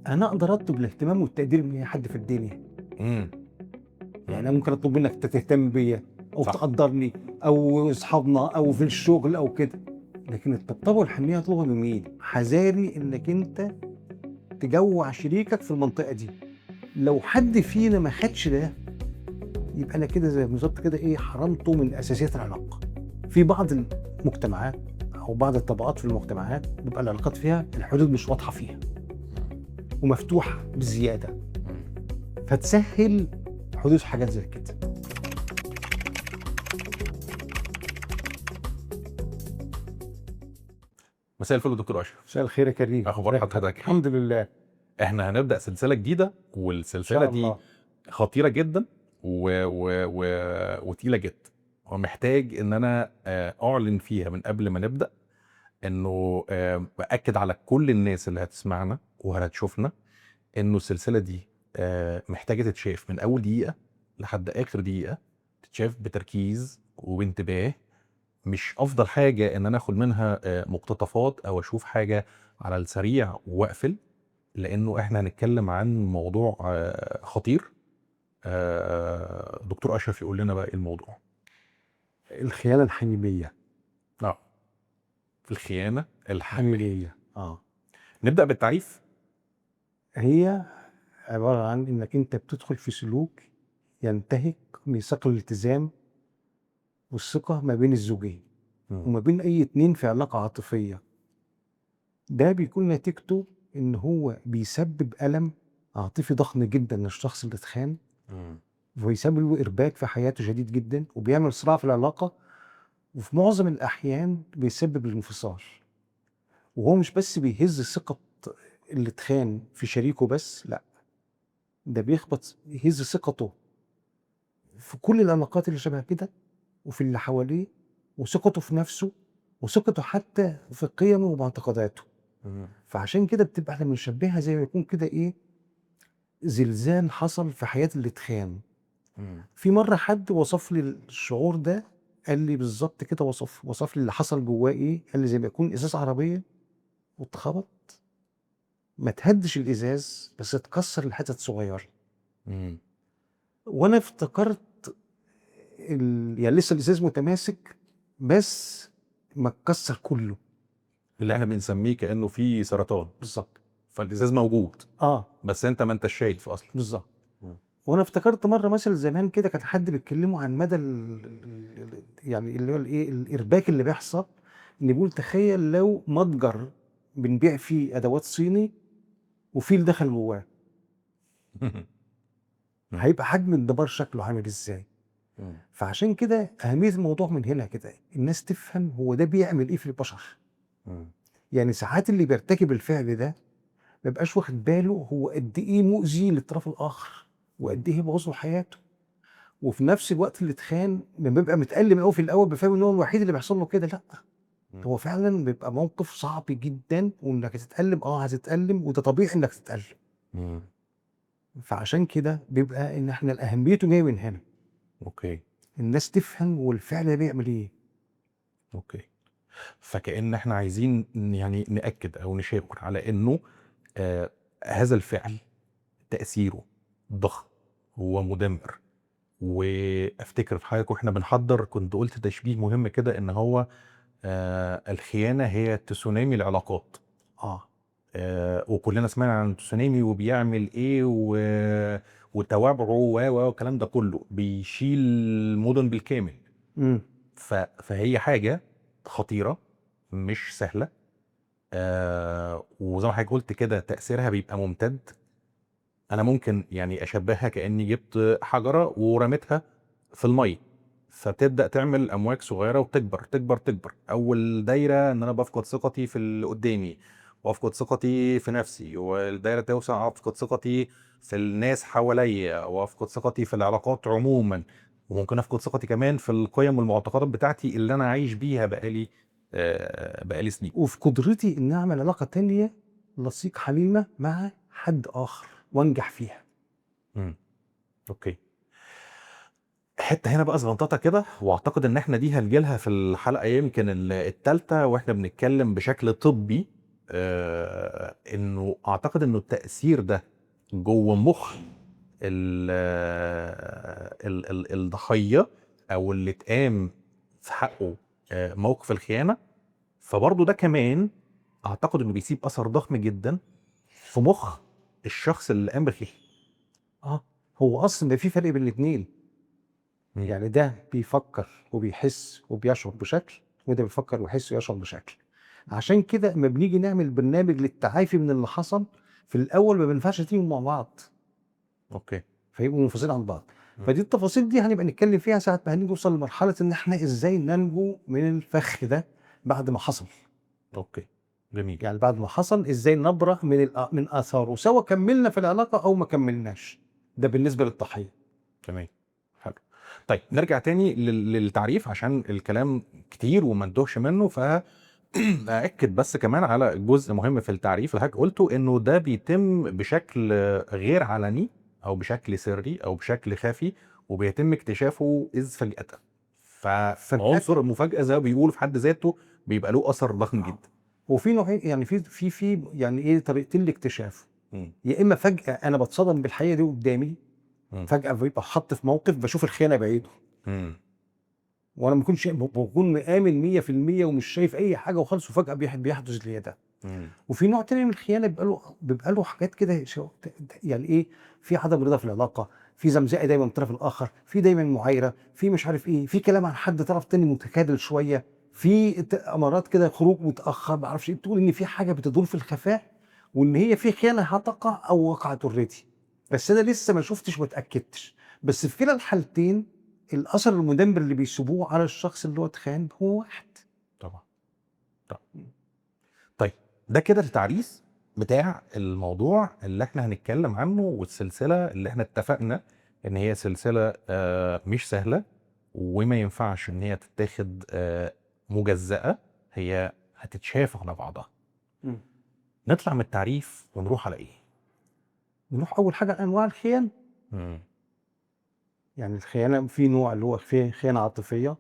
انا اقدر اطلب الاهتمام والتقدير من اي حد في الدنيا. امم يعني انا ممكن اطلب منك انت تهتم بيا او صح. تقدرني او اصحابنا او في الشغل او كده، لكن الطبطبه والحنيه اطلبها من مين؟ حذاري انك انت تجوع شريكك في المنطقه دي. لو حد فينا ما خدش ده يبقى انا كده زي بالظبط كده ايه، حرمته من اساسيات العلاقه. في بعض المجتمعات او بعض الطبقات في المجتمعات بيبقى العلاقات فيها الحدود مش واضحه فيها ومفتوحه بزياده، فتسهل حدوث حاجات زي كده. مساء الفل يا دكتور اشرف. مساء الخير يا كريم، اخبار ازيك؟ حضرتك؟ الحمد لله. احنا هنبدا سلسله جديده، ان والسلسله شاء دي الله. خطيره جدا و... وتقيله جدا، ومحتاج ان انا اعلن فيها من قبل ما نبدا انه باكد على كل الناس اللي هتسمعنا وهتشوفنا انه السلسله دي محتاجه تتشاف من اول دقيقه لحد اخر دقيقه، تتشاف بتركيز وبانتباه. مش افضل حاجه ان انا اخد منها مقتطفات او اشوف حاجه على السريع واقفل، لانه احنا هنتكلم عن موضوع خطير. دكتور اشرف يقول لنا بقى ايه الموضوع. الخيانه الحميميه. اه، في الخيانه الحميميه. حميميه نبدا بالتعريف. هي عباره عن انك انت بتدخل في سلوك ينتهك ميثاق الالتزام والثقه ما بين الزوجين وما بين اي اتنين في علاقه عاطفيه. ده بيكون نتيجته ان هو بيسبب الم عاطفي ضخم جدا للشخص اللي اتخان، مم. ويسبب له ارباك في حياته شديد جدا، وبيعمل صراع في العلاقه، وفي معظم الاحيان بيسبب الانفصال. وهو مش بس بيهز ثقه اللي اتخان في شريكه بس، لا، ده يهز ثقته في كل العلاقات اللي شبه كده وفي اللي حواليه، وثقته في نفسه، وثقته حتى في قيمه ومعتقداته. مم. فعشان كده بتبقى احنا بنشبهها زي ما يكون كده ايه، زلزال حصل في حياة اللي اتخان. مم. في مرة حد وصف لي الشعور ده، قال لي بالظبط كده، وصف لي اللي حصل جواه ايه. قال لي زي ما يكون ازاز عربية واتخبط، ما تهدش الازاز بس اتكسر لحتت صغيرة. مم. وانا افتكرت يعني لسه الازاز متماسك بس ما اتكسر كله. اللي احنا بنسميه كانه في سرطان، بالظبط. فالازاز موجود اه بس انت ما انتش شايف اصلا. بالظبط. مم. وانا افتكرت مره مثل زمان كده، كان حد بيتكلموا عن مدى يعني اللي هو الايه الارباك اللي بيحصل. ان بيقول تخيل لو متجر بنبيع فيه ادوات صيني وفيل دخل جواه، هيبقى حجم الدمار شكله عامل ازاي. مم. فعشان كده اهميه الموضوع من هنا كده، الناس تفهم هو ده بيعمل ايه في البشر. مم. يعني ساعات اللي بيرتكب الفعل ده ما بيبقاش واخد باله هو قد ايه مؤذي للطرف الاخر، وقد ايه بوظ له حياته. وفي نفس الوقت اللي اتخان لما بيبقى متألم قوي في الاول بفهم ان هو الوحيد اللي بيحصل له كده، لا، مم. هو فعلا بيبقى موقف صعب جدا، وانك هتتألم، هتتألم، وده طبيعي انك تتألم. مم. فعشان كده بيبقى ان احنا اهميته جايه من هنا، اوكي. الناس تفهم والفعل ده بيعمل ايه. اوكي. فكأن احنا عايزين يعني نأكد او نشاور على انه هذا الفعل تأثيره ضخم ومدمر. وافتكر في حضرتك واحنا بنحضر كنت قلت تشبيه مهم كده، ان هو الخيانة هي تسونامي العلاقات. اه وكلنا سمعنا عن التسونامي وبيعمل ايه وتوابعه والكلام ده كله بيشيل مدن بالكامل. امم فهي حاجة خطيرة، مش سهلة. وزي ما حضرتك قلت كده تأثيرها بيبقى ممتد. انا ممكن يعني اشبهها كاني جبت حجره ورميتها في الميه، فتبدا تعمل امواج صغيره وتكبر تكبر تكبر. اول دايره ان انا بفقد ثقتي في اللي قدامي، وافقد ثقتي في نفسي، والدايره توسع افقد ثقتي في الناس حواليا، وافقد ثقتي في العلاقات عموما، وممكن افقد ثقتي كمان في القيم والمعتقدات بتاعتي اللي انا عايش بيها بقالي سنين. وفي قدرتي ان اعمل علاقه تانية لصيق حميمه مع حد اخر وانجح فيها. امم اوكي. حته هنا بقى صغنططه كده، واعتقد ان احنا دي هنجيلها في الحلقه يمكن الثالثه واحنا بنتكلم بشكل طبي انه اعتقد انه التأثير ده جوه مخ الضحية او اللي اتقام في حقه موقف الخيانة، فبرضه ده كمان اعتقد انه بيسيب اثر ضخم جدا في مخ الشخص اللي قام بالخيانة. هو اصلا ده في فرق بين الاثنين. مم. يعني ده بيفكر وبيحس وبيشعر بشكل، وده بيفكر ويحس ويشعر بشكل. عشان كده لما بنيجي نعمل برنامج للتعافي من اللي حصل في الاول ما بينفعش تيجوا مع بعض، اوكي. فيبقوا منفصلين عن بعض. مم. فدي التفاصيل دي هنبقى نتكلم فيها ساعه ما هنيجي نوصل لمرحله ان احنا ازاي ننجو من الفخ ده بعد ما حصل. اوكي جميل. يعني بعد ما حصل ازاي نبرأ من اثاره، سواء كملنا في العلاقه او ما كملناش. ده بالنسبه للضحيه. تمام. حلو. طيب نرجع تاني للتعريف عشان الكلام كتير وما ندوهش منه، أأكد بس كمان على جزء مهم في التعريف اللي حضرتك قلته، انه ده بيتم بشكل غير علني او بشكل سري او بشكل خفي، وبيتم اكتشافه إذ فجأة. فعنصر المفاجأة زي ما بيقولوا في حد ذاته بيبقى له أثر ضخم جدا. وفي نوعين، يعني في يعني ايه طريقتين لاكتشافه. مم. يا اما فجأة انا بتصدم بالحقيقة دي قدامي، مم. فجأة بيبقى حط في موقف بشوف الخيانة بعيده، مم. وانا ما بكون مآمن 100% ومش شايف اي حاجة وخالص، وفجأة بيحدث لي ده. مم. وفي نوع تاني من الخيانة بيبقى له حاجات كده يعني ايه، في عدم رضا في العلاقة، في زمزقة دايما من الطرف الاخر، في دايما معايرة، في مش عارف ايه، في كلام عن حد طرف تاني متكادل شوية، في امارات كده خروج متاخر، ما اعرفش ايه، بتقول ان في حاجه بتدور في الخفاء، وان هي في خيانه هتقع او وقعت اوريدي، بس انا لسه ما شفتش واتاكدتش. بس في كلا الحالتين الاثر المدمر اللي بيسيبوه على الشخص اللي هو اتخان هو واحد. طبعا. طيب ده كده التعريف بتاع الموضوع اللي احنا هنتكلم عنه، والسلسلة اللي احنا اتفقنا ان هي سلسلة مش سهلة، وما ينفعش ان هي تتاخد مجزأة، هي هتتشاف على بعضها. نطلع من التعريف ونروح على ايه؟ نروح اول حاجه انواع الخيانه. مم. يعني الخيانه في نوع اللي هو خيانه عاطفيه،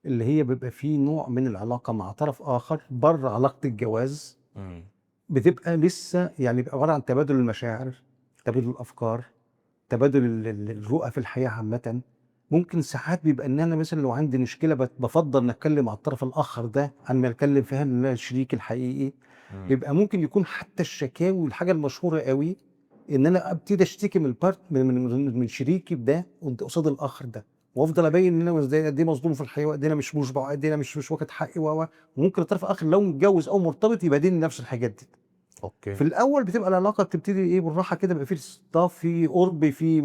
اللي هي بيبقى فيه نوع من العلاقه مع طرف اخر بره علاقه الجواز، مم. بتبقى لسه يعني بيبقى عباره عن تبادل المشاعر، تبادل الافكار، تبادل الرؤى في الحياه عامه. ممكن ساعات بيبقى ان انا مثلا لو عندي مشكله بفضل ان اتكلم مع الطرف الاخر ده عن ما اتكلم فيها الشريك الحقيقي. مم. بيبقى ممكن يكون حتى الشكاوي والحاجه المشهوره قوي ان انا ابتدي اشتكي من البارت من شريكي ده قصاد الاخر ده، وافضل ابين ان انا قد ايه مظلوم في الحياه، وقد ايه انا مش مشبع، وقد ايه انا مش واخد حقي وممكن الطرف الاخر لو متجوز او مرتبط يبادلني نفس الحاجات دي. اوكي. في الاول بتبقى العلاقه بتبتدي ايه بالراحه كده، بيبقى في صداقه، في قرب، في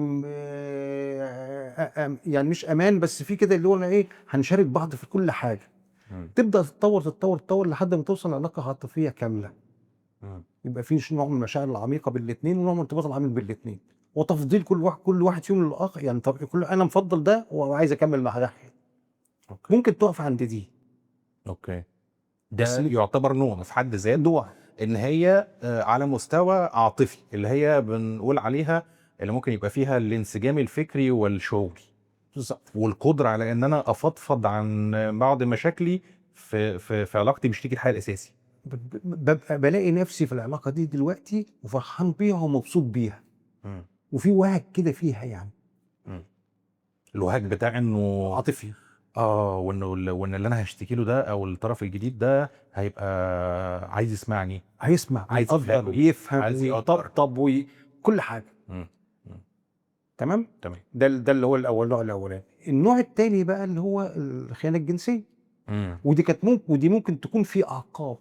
يعني مش امان، بس في كده اللي هو ايه، هنشارك بعض في كل حاجه. مم. تبدا تتطور لحد ما توصل لعلاقه عاطفيه كامله. مم. يبقى في نوع من المشاعر العميقه بالاثنين، ونوع من الارتباط العميق بالاثنين، وتفضيل كل واحد فيهم للاخر. يعني طب انا مفضل ده وعايز اكمل مع ده. اوكي. ممكن تقف عند دي. اوكي. بس ده يعتبر نوع في حد ذاته، نوع ان هي على مستوى عاطفي، اللي هي بنقول عليها اللي ممكن يبقى فيها الانسجام الفكري والشعوري، بالظبط. والقدره على ان انا افضفض عن بعض مشاكلي في علاقتي بشريك الحياه الاساسي. ببقى بلاقي نفسي في العلاقه دي دلوقتي وفرحان بيها ومبسوط بيها، مم. وفي وهج كده فيها يعني مم. الوهاج بتاع انه عاطفي. وان اللي انا هشتكي له ده او الطرف الجديد ده هيبقى عايز يسمعني، هيسمع عايز ويقدر يفهم، ويفهم عايز يقدر. ويطبطب وكل حاجه. مم. مم. تمام. تمام. ده اللي هو النوع الاولاني. النوع الثاني بقى اللي هو الخيانه الجنسيه، مم. ودي ممكن تكون في اعقاب.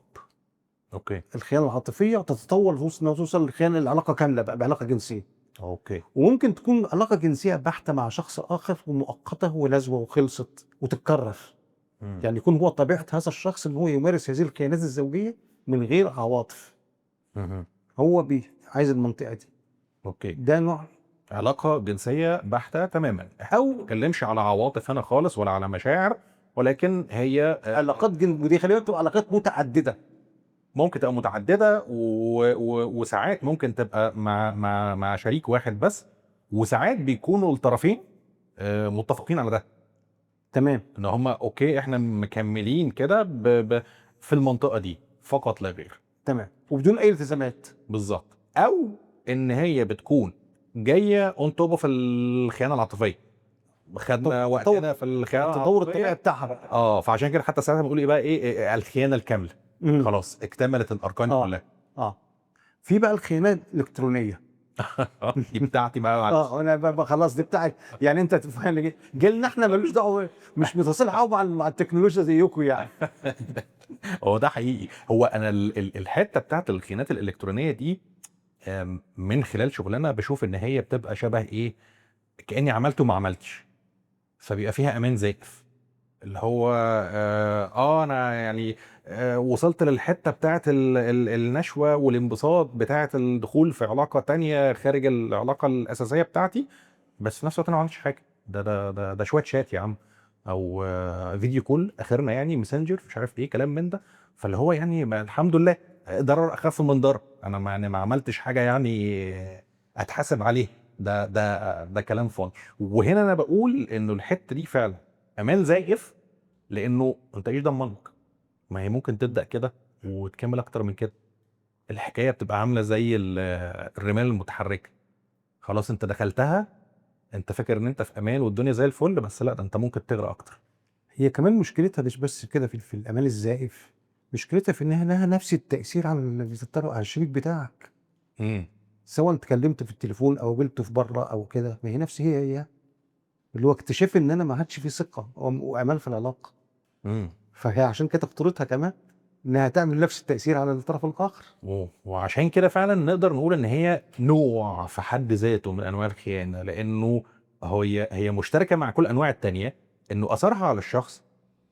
اوكي. الخيانه العاطفيه تتطور توصل للخيانه العلاقه كامله بقى بعلاقه جنسيه. اوكي. وممكن تكون علاقه جنسيه بحته مع شخص اخر ومؤقته ونزوه وخلصت وتتكرر. مم. يعني يكون هو طبيعه هذا الشخص ان هو يمارس هذه الخيانات الزوجيه من غير عواطف، مم. هو عايز المنطقه دي. اوكي. ده نوع علاقة جنسية بحتة تماما، او ما اتكلمش على عواطف هنا خالص ولا على مشاعر، ولكن هي علاقات ودي خلينا بتبقى علاقات متعدده. ممكن تبقى متعددة وساعات ممكن تبقى مع شريك واحد بس، وساعات بيكونوا الطرفين متفقين على ده، تمام. ان هما اوكي احنا مكملين كده في المنطقة دي، فقط لا غير. تمام، وبدون اي التزامات. بالظبط. او ان هي بتكون جايه اون توب اوف الخيانه العاطفيه، خدنا وقتنا في الخيانه التطور العاطفيه. الطبيعي بتاعها بقى. فعشان كده حتى ساعتها بنقول ايه بقى، ايه الخيانه الكامله. مم. خلاص اكتملت الاركان كلها. في بقى الخيانات الالكترونيه. دي بتاعتي بقى. انا بقى خلاص دي بتاعك، يعني انت تفهم جيلنا احنا ملوش دعوه، مش متصل قوي مع التكنولوجيا زيكم يعني. هو ده حقيقي. هو انا الحته بتاعت الخيانات الالكترونيه دي من خلال شغلنا بشوف ان هي بتبقى شبه ايه، كاني عملته ما عملتش، فبيبقى فيها امان زائف. اللي هو انا يعني وصلت للحته بتاعت النشوه والانبساط بتاعت الدخول في علاقه تانية خارج العلاقه الاساسيه بتاعتي، بس في نفس الوقت انا ما عملتش حاجه. ده شويه شات يا عم، او فيديو كول اخرنا، يعني ماسنجر مش عارف ايه كلام من ده. فاللي هو يعني الحمد لله، ضرر اخف من ضرر. انا يعني ما عملتش حاجه يعني اتحاسب عليه. ده كلام فاضي. وهنا انا بقول انه الحته دي فعلا امان زائف، لانه انت ايش ضمنك؟ ما هي ممكن تبدا كده وتكمل اكتر من كده. الحكايه بتبقى عامله زي الرمال المتحركه. خلاص انت دخلتها، انت فاكر ان انت في امان والدنيا زي الفل، بس لا، ده انت ممكن تغرق اكتر. هي كمان مشكلتها مش بس كده في الامان الزائف، مشكلتها في انها لها نفس التاثير على على الشريك بتاعك، سواء اتكلمت في التليفون او قابلته في بره او كده. ما هي نفس هي اللي هو اكتشاف ان انا ما عادش في ثقه وامان في العلاقه. فهي عشان كده خطورتها كمان انها تعمل نفس التاثير على الطرف الاخر. وعشان كده فعلا نقدر نقول ان هي نوع في حد ذاته من انواع الخيانه، لانه هي مشتركه مع كل انواع التانية، انه اثرها على الشخص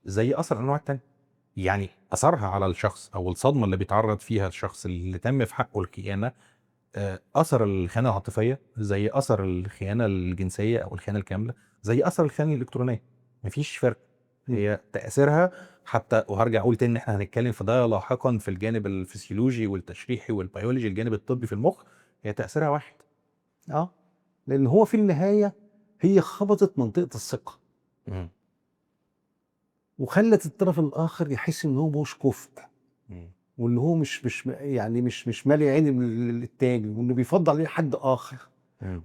زي اثر الانواع التانية. يعني اثرها على الشخص او الصدمه اللي بيتعرض فيها الشخص اللي تم في حقه الخيانه، اثر الخيانه العاطفيه زي اثر الخيانه الجنسيه او الخيانه الكامله زي اثر الخيانه الالكترونيه. مفيش فرق. هي تاثيرها حتى، وهرجع اقول تاني ان احنا هنتكلم في ده لاحقا في الجانب الفسيولوجي والتشريحي والبيولوجي، الجانب الطبي في المخ، هي تاثيرها واحد. لان هو في النهايه هي خبطت منطقه الثقه وخلت الطرف الاخر يحس ان هو مش كفء، وان هو مش مالي عين التاني، وانه بيفضل عليه حد اخر،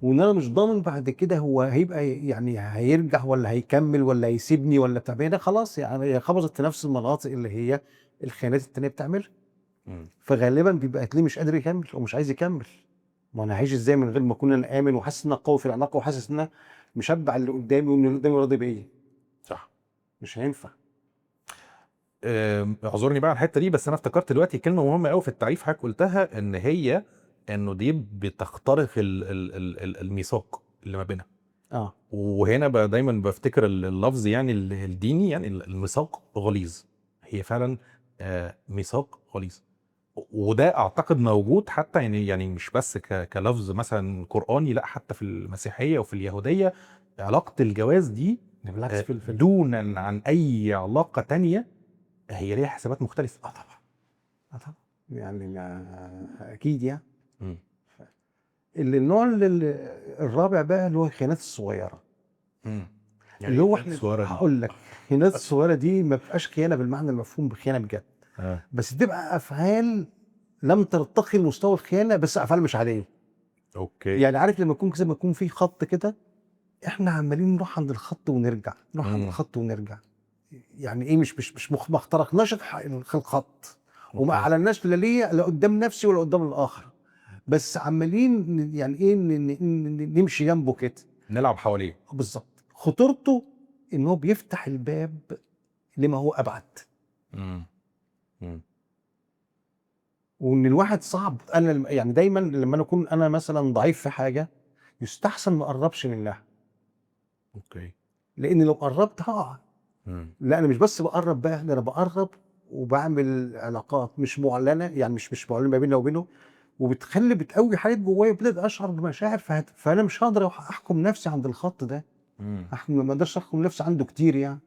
وان انا مش ضامن بعد كده هو هيبقى يعني هيرجع ولا هيكمل ولا هيسيبني ولا بتاع. ده خلاص يعني هي خبطت في نفس المناطق اللي هي الخيانات التانية بتعملها. فغالبا بيبقى هتلاقيه مش قادر يكمل او مش عايز يكمل. ما انا هعيش ازاي من غير ما اكون انا امن وحاسس ان انا قوي في العلاقه وحاسس ان انا مشبع اللي قدامي وان اللي قدامي راضي بيا؟ صح، مش هينفع. اعذرني بقى على الحته دي، بس انا افتكرت دلوقتي كلمه مهمه قوي في التعريف حضرتك قلتها، انه دي بتخترق الميثاق اللي ما بينها. وهنا بقى دايما بفتكر اللفظ يعني الديني، يعني الميثاق غليظ. هي فعلا ميثاق غليظ. وده اعتقد موجود حتى يعني مش بس كلفظ مثلا قرآني، لا حتى في المسيحيه وفي اليهوديه علاقه الجواز دي بالعكس دونا عن اي علاقه تانية هي ليها حسابات مختلفه. طبعا يعني اكيد يعني. النوع الرابع بقى اللي هو الخيانات الصغيره. يعني اللي هو احنا هقول لك الخيانات الصغيره دي ما بتبقاش خيانه بالمعنى المفهوم بخيانه بجد، بس بتبقى افعال لم ترتقي لمستوى الخيانه، بس افعال مش عاديه. اوكي. يعني عارف لما يكون زي ما يكون في خط كده، احنا عمالين نروح عند الخط ونرجع، نروح عند الخط ونرجع. يعني ايه، مش ما اخترقناش الخط وما اعلناش لا ليا لا قدام نفسي ولا قدام الاخر، بس عمالين يعني ايه نمشي جنبه كده، نلعب حواليه. بالظبط. خطورته ان هو بيفتح الباب لما هو ابعد. وان الواحد صعب، انا يعني دايما لما انا اكون انا مثلا ضعيف في حاجه يستحسن ما اقربش منها. اوكي. لان لو قربت هقع. لا انا مش بس بقرب بقى، انا بقرب وبعمل علاقات مش معلنه، يعني مش معلنه ما بيننا وبينه، بتقوي حاجات جوايا، وببتدي اشعر بمشاعر. فانا مش هقدر احكم نفسي عند الخط ده. ما اقدرش احكم نفسي عنده كتير يعني.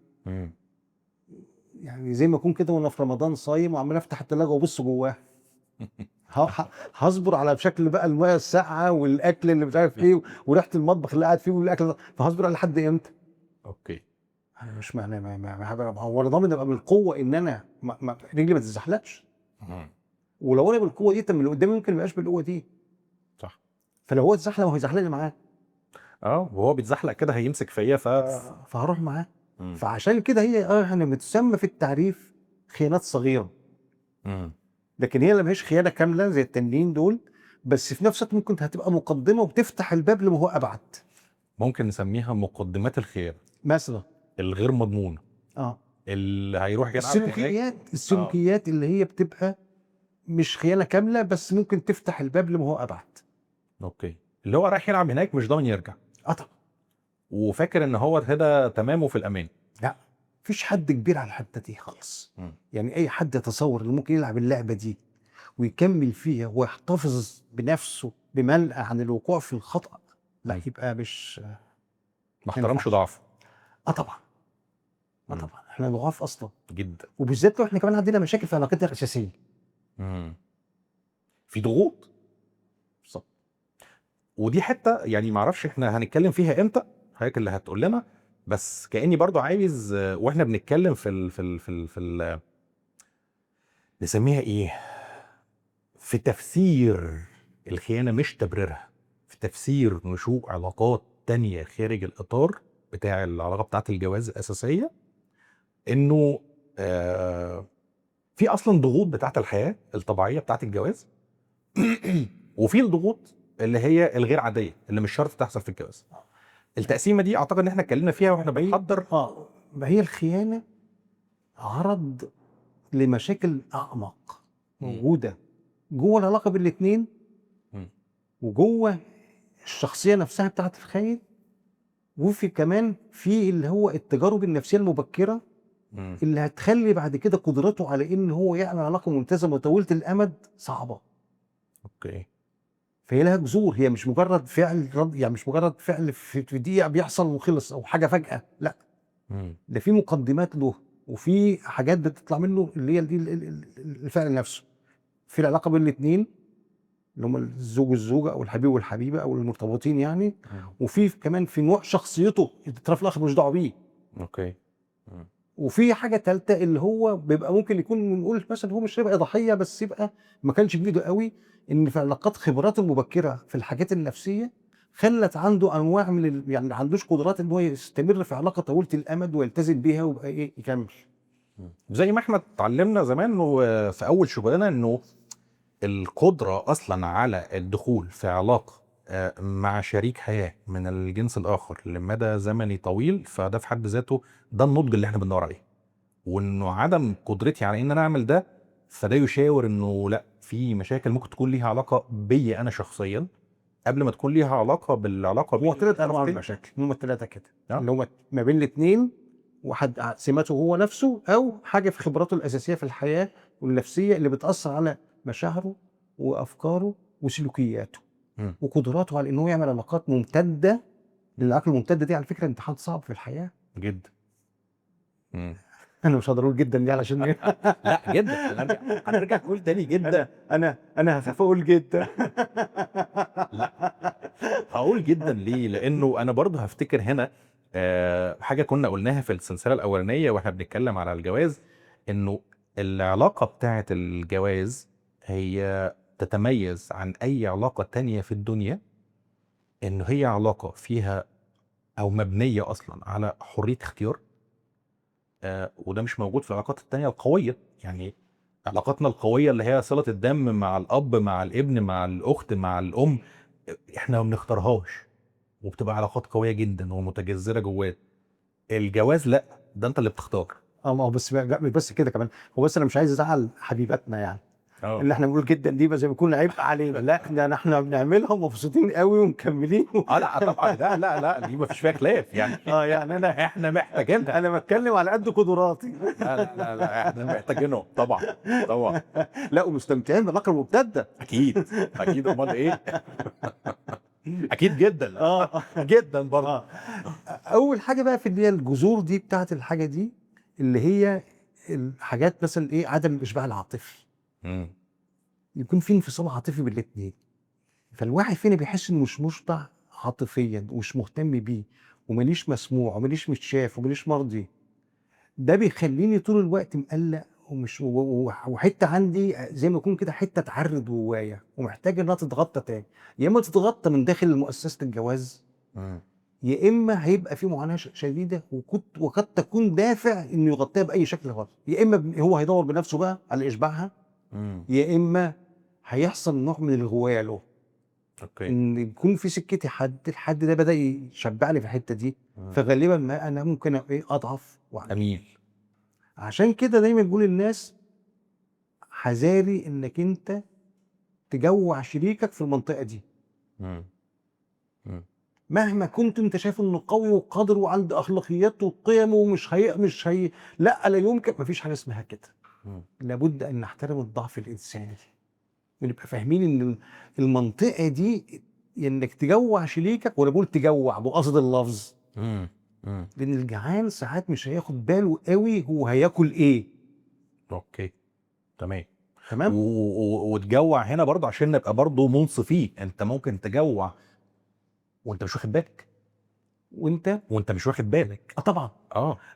يعني زي ما اكون كده وانا في رمضان صايم وعمال افتح التلاجه وابص جواها. هصبر على بشكل بقى الميه الساقعه والاكل اللي مش عارف ايه وريحه المطبخ اللي قاعد فيه والاكل، فهصبر على لحد امتى؟ اوكي. انا مش معنى هو ضامن ابقى من القوه ان انا رجلي ما تتزحلقش. مم. ولو انا بالقوه دي، طب اللي قدامي ممكن ما يبقاش بالقوه دي. صح. فلو هو اتزحلق، هو هيزحلقني معاه. وهو بيتزحلق كده هيمسك فيا فهروح معاه. مم. فعشان كده هي احنا بتسمى في التعريف خيانات صغيره، مم. لكن هي ما هيش خيانه كامله زي التانيين دول، بس في نفس الوقت ممكن هتبقى مقدمه وبتفتح الباب لما هو ابعد. ممكن نسميها مقدمات الخيانة مثلا الغير مضمونة، اه اللي هيروح يلعب هناك. السلوكيات اللي هي بتبقى مش خيانه كامله، بس ممكن تفتح الباب لما هو ابعد. اوكي، اللي هو رايح يلعب هناك مش ضامن يرجع، طبعا. وفاكر ان هو كده تمام وفي الامان. لا، مفيش حد كبير على الحته دي خالص. يعني اي حد يتصور انه ممكن يلعب اللعبه دي ويكمل فيها ويحتفظ بنفسه بمنأى عن الوقوع في الخطأ، لا يبقى مش ما احترمش ينفعش. ضعفه. طبعا. طبعا احنا ضعاف اصلا، جدا. وبالذات لو احنا كمان عندنا مشاكل في علاقتنا الاساسيه. في ضغوط. بالظبط. ودي حته يعني ما اعرفش احنا هنتكلم فيها امتى، حضرتك اللي هتقول لنا، بس كاني برضو عايز واحنا بنتكلم في نسميها ايه، في تفسير الخيانه مش تبريرها، في تفسير نشوء علاقات تانية خارج الاطار بتاع العلاقه بتاعه الجواز الاساسيه، انه في اصلا ضغوط بتاعه الحياه الطبيعيه بتاعه الجواز وفي الضغوط اللي هي الغير عاديه اللي مش شرط تحصل في الجواز. التقسيمه دي اعتقد ان احنا اتكلمنا فيها واحنا بنحضر. ما هي الخيانه عرض لمشاكل اعمق موجوده جوه العلاقه بين الاثنين، وجوه الشخصيه نفسها بتاعت الخاين، وفي كمان في اللي هو التجارب النفسيه المبكره اللي هتخلي بعد كده قدرته على ان هو يعمل علاقه ملتزمه طويله الامد صعبه. اوكي. فهي لها جذور، هي مش مجرد فعل يعني مش مجرد فعل في دقيقه بيحصل وخلص او حاجه فجاه، لا. ده في مقدمات له، وفي حاجات بتطلع منه اللي هي الفعل نفسه في العلاقه بين الاثنين اللي هم الزوج والزوجه او الحبيب والحبيبه او المرتبطين يعني. وفي كمان في نوع شخصيته الطرف الاخر مش دعوه بيه. اوكي. وفي حاجه ثالثه اللي هو بيبقى ممكن يكون نقول مثلا هو مش هيبقى ضحيه، بس يبقى ما كانش بايده قوي، ان في علاقات خبراته المبكره في الحاجات النفسيه خلت عنده انواع من يعني ما عندوش قدرات ان هو يستمر في علاقه طويله الامد ويلتزم بيها ويبقى ايه يكمل. زي ما احنا اتعلمنا زمان في اول شغلنا انه القدره اصلا على الدخول في علاقه مع شريك حياه من الجنس الاخر لمدى زمني طويل، فده في حد ذاته ده النضج اللي احنا بندور عليه، وانه عدم قدرتي على ان انا اعمل ده فده يشاور انه لا، في مشاكل ممكن تكون ليها علاقه بيا انا شخصيا قبل ما تكون ليها علاقه بالعلاقه هو ثلاث انواع من المشاكل، هم الثلاثه كده اللي هم ما بين الاثنين، واحد سماته هو نفسه او حاجه في خبراته الاساسيه في الحياه والنفسيه اللي بتاثر على مشاعره وافكاره وسلوكياته وقدراته على انه يعمل علاقات ممتده. العلاقه الممتده دي على فكره امتحان صعب في الحياه جدا. انا مش هقدر اقول جدا دي علشان لا جدا، هنرجع نقول تاني جدا. انا هقول جدا. لا هقول جدا ليه؟ لانه انا برضه هفتكر هنا حاجه كنا قلناها في السلسله الاولانيه واحنا بنتكلم على الجواز، انه العلاقه بتاعه الجواز هي تتميز عن اي علاقه تانية في الدنيا انه هي علاقه فيها او مبنيه اصلا على حريه اختيار. وده مش موجود في العلاقات التانية القويه. يعني علاقاتنا القويه اللي هي صله الدم مع الاب مع الابن مع الاخت مع الام، احنا ما بنختارهاش وبتبقى علاقات قويه جدا ومتجذره جواه. الجواز لا، ده انت اللي بتختار. ما هو بس كده كمان، هو بس انا مش عايز ازعل حبيباتنا يعني ان احنا بنقول جدا دي بس بيكون عيب علينا، لا ده احنا بنعملها ومبسوطين قوي ومكملين لا طبعا، لا دي ما فيش فيها خلاف يعني. يعني احنا محتاجينها. انا بتكلم على قد قدراتي. لا احنا محتاجينهم طبعا. لا ومستمتعين بالعلاقه الممتده. اكيد امال ايه. اكيد جدا. جدا برضه. اول حاجه بقى في اللي هي الجذور دي بتاعت الحاجه دي اللي هي الحاجات مثلا ايه، عدم الاشباع العاطفي. يكون في انفصال عاطفي بين الاثنين، فالواحد فينا بيحس انه مش مشبع عاطفيا ومش مهتم بيه وماليش مسموع وماليش متشاف وماليش مرضي. ده بيخليني طول الوقت مقلق وحته عندي زي ما يكون كده حته اتعرض جوايا ومحتاجه انها تتغطى تاني، يا اما تتغطى من داخل مؤسسه الجواز، يا اما هيبقى في معاناه شديده وقد تكون دافع انه يغطيها باي شكل غلط، يا اما هو هيدور بنفسه بقى على اشباعها، يا اما هيحصل نوع من الغوايه له، اوكي. ان يكون في سكتي الحد ده بدا يشبعني في الحته دي، فغالبا ما انا ممكن ايه اضعف اميل. عشان كده دايما بقول للناس حذاري انك انت تجوع شريكك في المنطقه دي، مم. مم. مهما كنت انت شايف انه قوي وقادر وعنده اخلاقيات وقيم مش هي لا يمكن، مفيش حاجه اسمها كده. لابد ان نحترم الضعف الانساني ونبقى فاهمين ان المنطقه دي انك تجوع شريكك، ولا بقول تجوع بقصد اللفظ، لان الجعان ساعات مش هياخد باله قوي هو هياكل ايه. اوكي تمام. تمام. وتجوع هنا برضه عشان نبقى برضه منصفين، انت ممكن تجوع وانت مش واخد بالك، وانت مش واخد بالك. طبعا.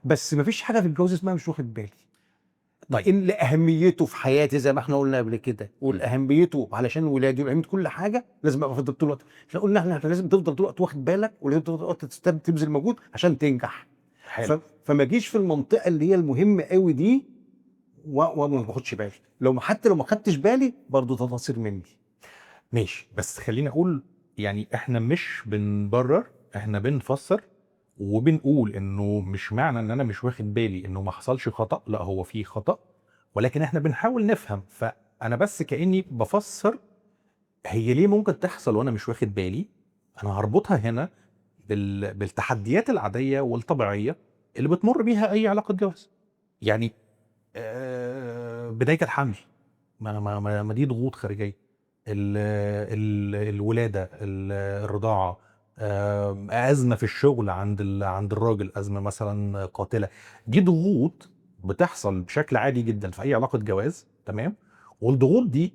بس مفيش حاجه في الجواز اسمها مش واخد بالي. طيب. ان لاهميته في حياتي زي ما احنا قلنا قبل كده، والاهميته علشان ولادي واهميه كل حاجه لازم ابقى فضل طول الوقت. احنا قلنا احنا لازم تفضل طول الوقت واخد بالك، ولازم طول الوقت تبذل مجهود عشان تنجح. حلو. فما اجيش في المنطقه اللي هي المهمه قوي دي وما باخدش بالي، حتى لو ما خدتش بالي برضه ده تقصير مني. ماشي، بس خليني اقول يعني احنا مش بنبرر، احنا بنفسر وبنقول انه مش معنى ان انا مش واخد بالي انه ما حصلش خطأ، لا هو في خطأ، ولكن احنا بنحاول نفهم. فانا بس كأني بفسر هي ليه ممكن تحصل وانا مش واخد بالي. انا هربطها هنا بالتحديات العادية والطبيعية اللي بتمر بيها اي علاقة جواز. يعني بداية الحمل، ما دي ضغوط خارجية. الولادة، الرضاعة، أزمة في الشغل عند الراجل، أزمة مثلا قاتلة. دي ضغوط بتحصل بشكل عادي جدا في أي علاقة جواز. تمام. والضغوط دي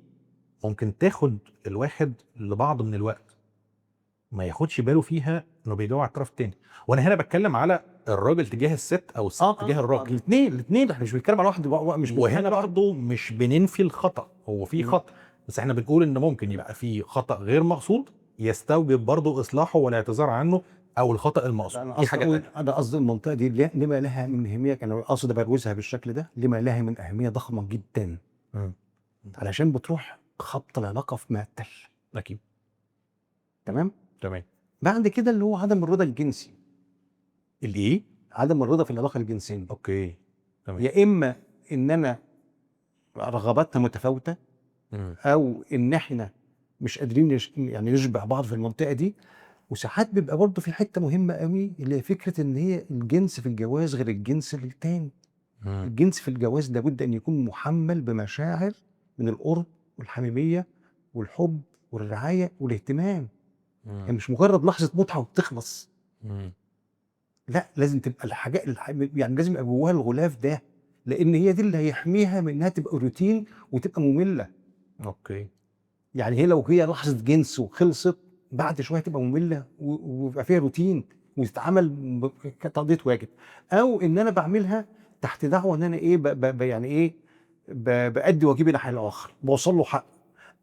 ممكن تاخد الواحد لبعض من الوقت ما ياخدش باله فيها انه بيجوع الطرف التاني. وانا هنا بتكلم على الراجل تجاه الست او الست تجاه الراجل. الاثنين احنا مش بنتكلم على واحد مش وهنا برضه مش بننفي الخطأ، هو في خطأ، بس احنا بنقول ان ممكن يبقى في خطأ غير مقصود يستوجب برضه اصلاحه والاعتذار عنه، او الخطأ المقصود دي حاجه تانية. انا قصدي المنطقه دي لما لها من اهميه، انا قصدي ابروزها بالشكل ده، لما لها من اهميه ضخمه جدا. علشان بتروح خبط العلاقه في مقتل. اكيد. تمام. بعد كده اللي هو عدم الرضا الجنسي. الايه؟ عدم الرضا في العلاقه الجنسيه. اوكي تمام. يا اما ان انا رغباتنا متفاوته، او ان احنا مش قادرين يعني نشبع بعض في المنطقه دي. وساعات بيبقى برضه في حته مهمه قوي اللي هي فكره ان هي الجنس في الجواز غير الجنس التاني. الجنس في الجواز لابد ان يكون محمل بمشاعر من القرب والحميميه والحب والرعايه والاهتمام. يعني مش مجرد لحظه متعه وبتخلص. لا، لازم تبقى يعني لازم يبقى جواها الغلاف ده، لان هي دي اللي هيحميها من انها تبقى روتين وتبقى ممله. اوكي. يعني هي لو هي لحظه جنس وخلصت بعد شويه تبقى ممله ويبقى فيها روتين وتتعمل كتقضيه واجب، او ان انا بعملها تحت دعوه ان انا ايه يعني ايه بأدي واجبي ناحيه الاخر، بوصل له حق.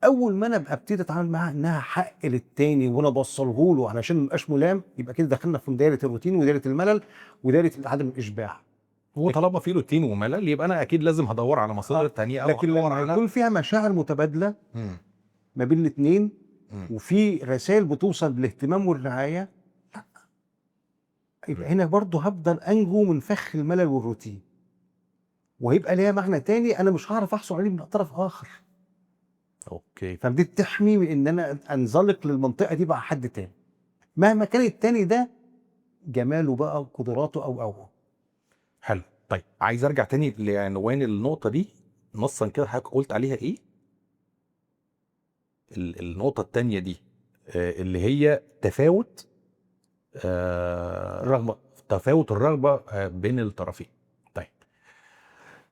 اول ما انا ابتدي اتعامل معاها انها حق للتاني وانا بوصله له علشان ما يبقاش ملام، يبقى كده دخلنا في دايره الروتين ودايره الملل ودايره عدم الاشباع. وطالما في روتين وملل يبقى انا اكيد لازم هدور على مصادر تانية، لكن لما يكون فيها مشاعر متبادله ما بين الاثنين وفي رسائل بتوصل بالاهتمام والرعايه، لا، يبقى هنا برضه هفضل انجو من فخ الملل والروتين، وهيبقى ليها معنى تاني انا مش هعرف احصل عليه من طرف اخر. اوكي. فدي بتحمي من ان انا انزلق للمنطقه دي مع حد تاني مهما كان التاني ده جماله بقى وقدراته او. حلو. طيب عايز ارجع تاني لعنوان النقطه دي نصا كده، حضرتك قلت عليها ايه؟ النقطه التانية دي اللي هي تفاوت الرغبه، تفاوت الرغبه بين الطرفين. طيب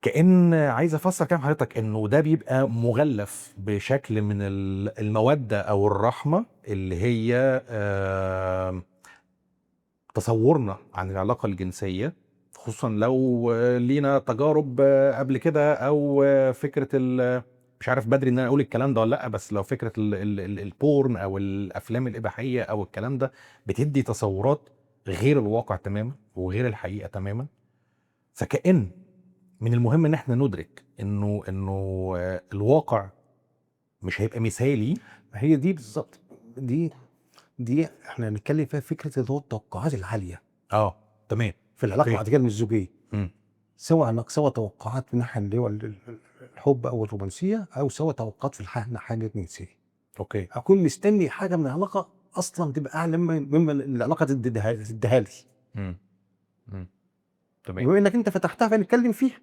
كأن عايز افسر كلام حضرتك انه ده بيبقى مغلف بشكل من الموده او الرحمه اللي هي تصورنا عن العلاقه الجنسيه، خصوصا لو لينا تجارب قبل كده، او فكره مش عارف بدري ان انا اقول الكلام ده ولا لا، بس لو فكره البورن او الافلام الاباحيه او الكلام ده بتدي تصورات غير الواقع تماما وغير الحقيقه تماما. فكأن من المهم ان احنا ندرك انه الواقع مش هيبقى مثالي. هي دي بالظبط. دي احنا هنتكلم فيها فكره اللي هو التوقعات العاليه تمام. في العلاقه اوكي. بعد كده من الزوجيه، مم. سواء توقعات من ناحيه اللي هو الحب او الرومانسيه، او سواء توقعات في حاجه جنسيه. اوكي. اكون مستني حاجه من العلاقه اصلا تبقى اعلى مما العلاقه تديها لي. مم. مم. تمام. بما انك انت فتحتها فنتكلم فيها.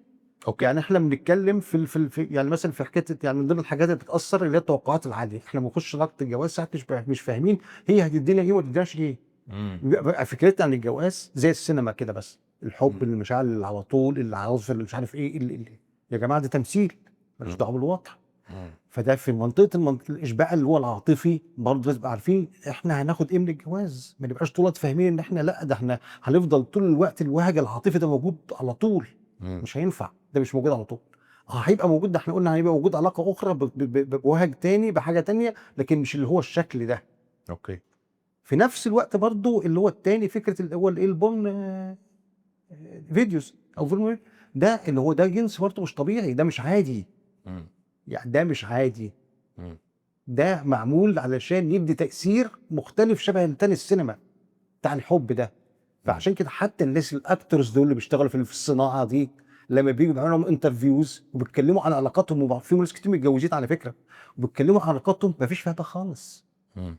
اوكي. يعني احنا بنتكلم في يعني مثلا في حكايه، يعني من ضمن الحاجات اللي بتاثر اللي هي التوقعات العاليه. احنا بنخش علاقه الجواز ساعات مش فاهمين هي هتدينا ايه وما تديناش ايه. مم. بقى فكرتنا عن الجواز زي السينما كده بس، الحب، مم. المشاعر اللي على طول، العواطف اللي مش عارف ايه يا جماعه ده تمثيل ملوش مم. دعوه بالواقع. مم. فده في منطقه الاشباع اللي هو العاطفي برضه لازم نبقى عارفين احنا هناخد ايه من الجواز. ما نبقاش طول الوقت فاهمين ان احنا لا، ده احنا هنفضل طول الوقت الوهج العاطفي ده موجود على طول. مم. مش هينفع، ده مش موجود على طول. هيبقى موجود، ده احنا قلنا هيبقى موجود علاقه اخرى بوهج تاني بحاجه تانيه، لكن مش اللي هو الشكل ده. اوكي. في نفس الوقت برضو اللي هو التاني فكره اللي هو الايه البورن فيديوز او فيلم، ده اللي هو ده جنس برضه مش طبيعي، ده مش عادي. مم. يعني ده مش عادي، مم. ده معمول علشان يدي تأثير مختلف شبه التاني السينما بتاع الحب ده. فعشان كده حتى الناس الاكترز دول اللي بيشتغلوا في الصناعه دي، لما بيجوا بيعملوا لهم انترفيوز وبيتكلموا عن علاقاتهم، وبعض فيهم ناس كتير متجوزين على فكره، وبيتكلموا عن علاقاتهم مفيش فيها ده خالص، مم.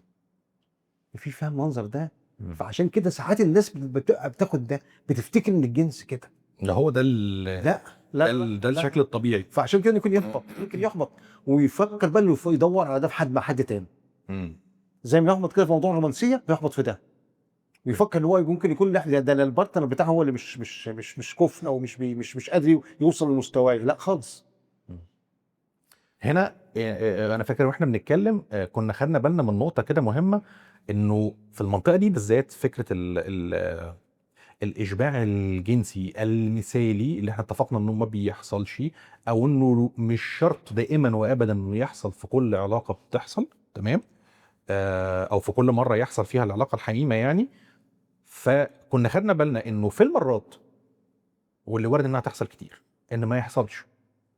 مفيش فيها المنظر ده. مم. فعشان كده ساعات الناس بتاخد ده، بتفتكر ان الجنس كده. ده هو ده لا لا ده الشكل الطبيعي. فعشان كده يمكن يحبط ويفكر بقى انه يدور على ده في حد مع حد تاني. مم. زي ما يحبط كده في موضوع الرومانسيه بيحبط في ده، ويفكر ان هو ممكن يكون لا، ده البارتنر بتاعه هو اللي مش كفء، او مش قادر يوصل لمستواه. لا خالص. هنا انا فاكر واحنا بنتكلم كنا خدنا بالنا من نقطه كده مهمه، انه في المنطقه دي بالذات فكره ال الاشباع الجنسي المثالي اللي احنا اتفقنا انه ما بيحصلش، او انه مش شرط دائما وابدا انه يحصل في كل علاقه بتحصل. تمام. او في كل مره يحصل فيها العلاقه الحميمه يعني. فكنا خدنا بالنا انه في المرات واللي وارد انها تحصل كتير ان ما يحصلش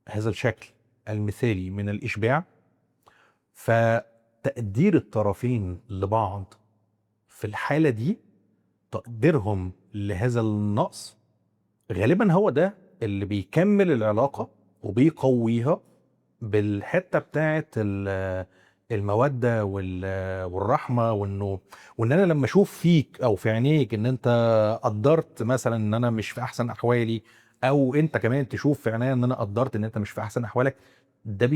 هذا الشكل المثالي من الاشباع، فتقدير الطرفين لبعض في الحالة دي، تقديرهم لهذا النقص، غالبا هو ده اللي بيكمل العلاقة وبيقويها بالحتة بتاعت المودة والرحمة، وان انا لما اشوف فيك او في عينيك ان انت قدرت مثلا ان انا مش في احسن احوالي، او انت كمان تشوف في عينيا ان انا قدرت ان انت مش في احسن احوالك، ده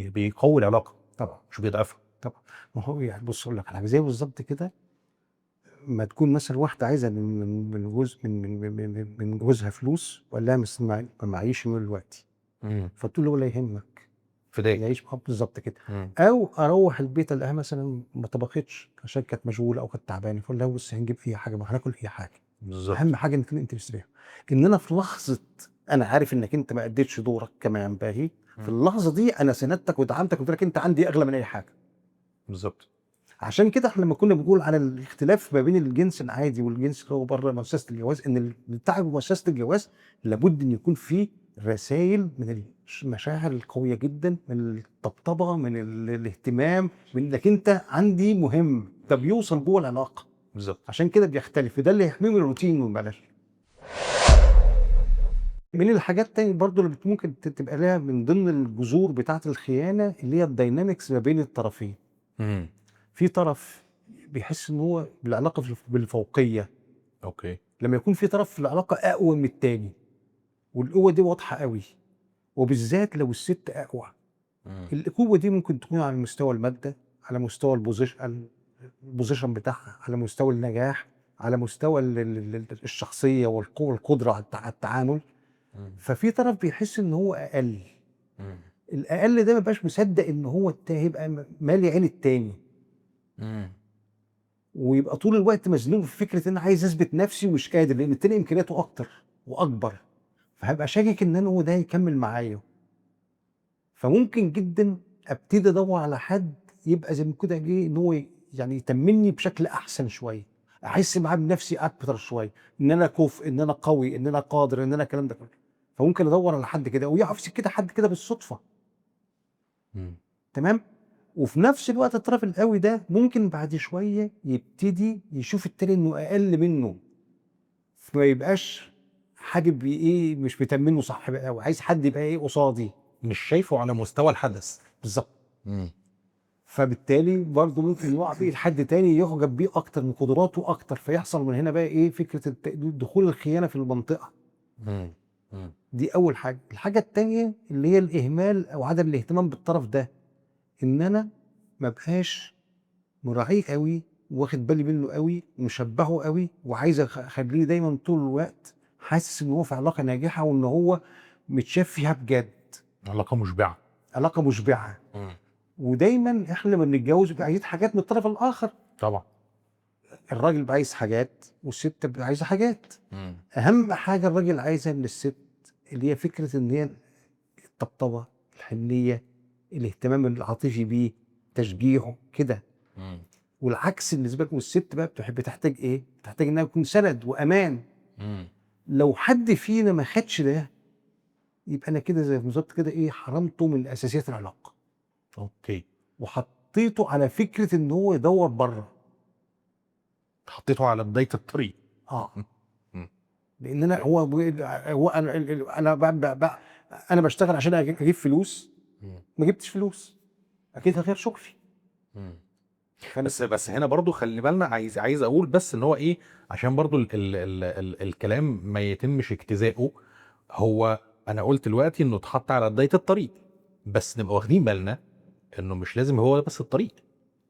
بيقوي العلاقة طبعا مش بيضعفها. طبعا. ما هو يعني بص اقول لك على حاجه زي بالظبط كده، ما تكون مثلا واحده عايزه من جوز من جوزها فلوس، وقال لها ما معيش من دلوقتي، فتقول له ولا يهمك فداك. يعيش بالظبط كده. او اروح البيت الاقيها مثلا ما طبختش عشان كانت مشغوله او كانت تعبانه، فاقول لها بص هنجيب اي حاجه، ما هناكل اي حاجه، بالظبط. اهم حاجه انك انت تشتريها. ان انا في لحظه انا عارف انك انت ما اديتش دورك كمان باهي، في اللحظه دي انا سندتك ودعمتك وقلت لك انت عندي اغلى من اي حاجه. بالظبط. عشان كده احنا لما كنا بنقول على الاختلاف ما بين الجنس العادي والجنس اللي هو بره مؤسسه الجواز، ان بتاع مؤسسه الجواز لابد ان يكون فيه رسائل من المشاعر القويه جدا، من الطبطبه، من الاهتمام، من انك انت عندي مهم، ده بيوصل جوه العلاقه. بالظبط. عشان كده بيختلف، ده اللي يحميه من الروتين والملل. من الحاجات التانية برضو اللي ممكن تبقى لها من ضمن الجذور بتاعه الخيانه، اللي هي الداينامكس ما بين الطرفين. في طرف بيحس ان هو بالعلاقه بالفوقيه. اوكي. لما يكون في طرف في العلاقه اقوى من التاني، والقوه دي واضحه قوي، وبالذات لو الست اقوى. القوه دي ممكن تكون على مستوى الماده، على مستوى البوزيشن بتاعها، على مستوى النجاح، على مستوى الشخصيه والقوه والقدره على التعامل. ففي طرف بيحس ان هو اقل. الاقل ده ما بقاش مصدق ان هو هيبقى مالي عين التاني، ويبقى طول الوقت مزنوق في فكره ان انا عايز اثبت نفسي ومش قادر، لان التاني امكانياته اكتر. واكبر، فهبقى شاكك ان انا هو ده يكمل معايا. فممكن جدا ابتدي ادور على حد يبقى زي ما كده ايه، ان هو يعني يتمني بشكل احسن شويه، احس معاه بنفسي اكتر شويه، ان انا كفء، ان انا قوي، ان انا قادر، ان انا الكلام ده كله. فممكن ادور على حد كده ويقع في كده حد كده بالصدفه. مم. تمام. وفي نفس الوقت الطرف القوي ده ممكن بعد شويه يبتدي يشوف التاني انه اقل منه، فما يبقاش حاجب ايه، مش متمنه صح بقى، وعايز حد يبقى ايه قصادي. مش شايفه على مستوى الحدث. بالظبط. مم. فبالتالي برضه ممكن يقع فيه حد تاني يعجب بيه اكتر، من قدراته اكتر، فيحصل من هنا بقى ايه، فكره دخول الخيانه في المنطقه. مم. مم. دي اول حاجه. الحاجه التانيه اللي هي الاهمال او عدم الاهتمام بالطرف ده، ان انا ما بقاش مراعيه قوي، واخد بالي منه قوي، ومشبهه قوي، وعايز اخليه دايما طول الوقت حاسس ان هو في علاقه ناجحه، وان هو متشاف فيها بجد، علاقة مشبعة. علاقه مشبعه. مم. ودايما احنا لما بنتجوز بيبقى عايزين حاجات من الطرف الاخر. طبعا. الراجل بيبقى عايز حاجات والست بتبقى عايزه حاجات. مم. اهم حاجه الراجل عايزها من الست اللي هي فكره ان هي الطبطبه، الحنيه، الاهتمام العاطفي بيه، تشجيعه كده. مم. والعكس بالنسبه لكم، الست بقى بتحب تحتاج ايه؟ تحتاج انها تكون سند وامان. مم. لو حد فينا ما خدش ده، يبقى انا كده زي بالظبط كده ايه، حرمته من اساسيات العلاقه، اوكي. وحطيته على فكره ان هو يدور بره. حطيته على بداية الطريق. اه. مم. لان انا هو انا بشتغل عشان اجيب فلوس، مم. ما جبتش فلوس اكيد هغير شغلي. مم. فأنا بس هنا برضو خلي بالنا، عايز اقول بس ان هو ايه، عشان برضو ال الكلام ما يتمش اجتزائه. هو انا قلت دلوقتي انه اتحط على بداية الطريق، بس نبقى واخدين بالنا انه مش لازم هو بس الطريق،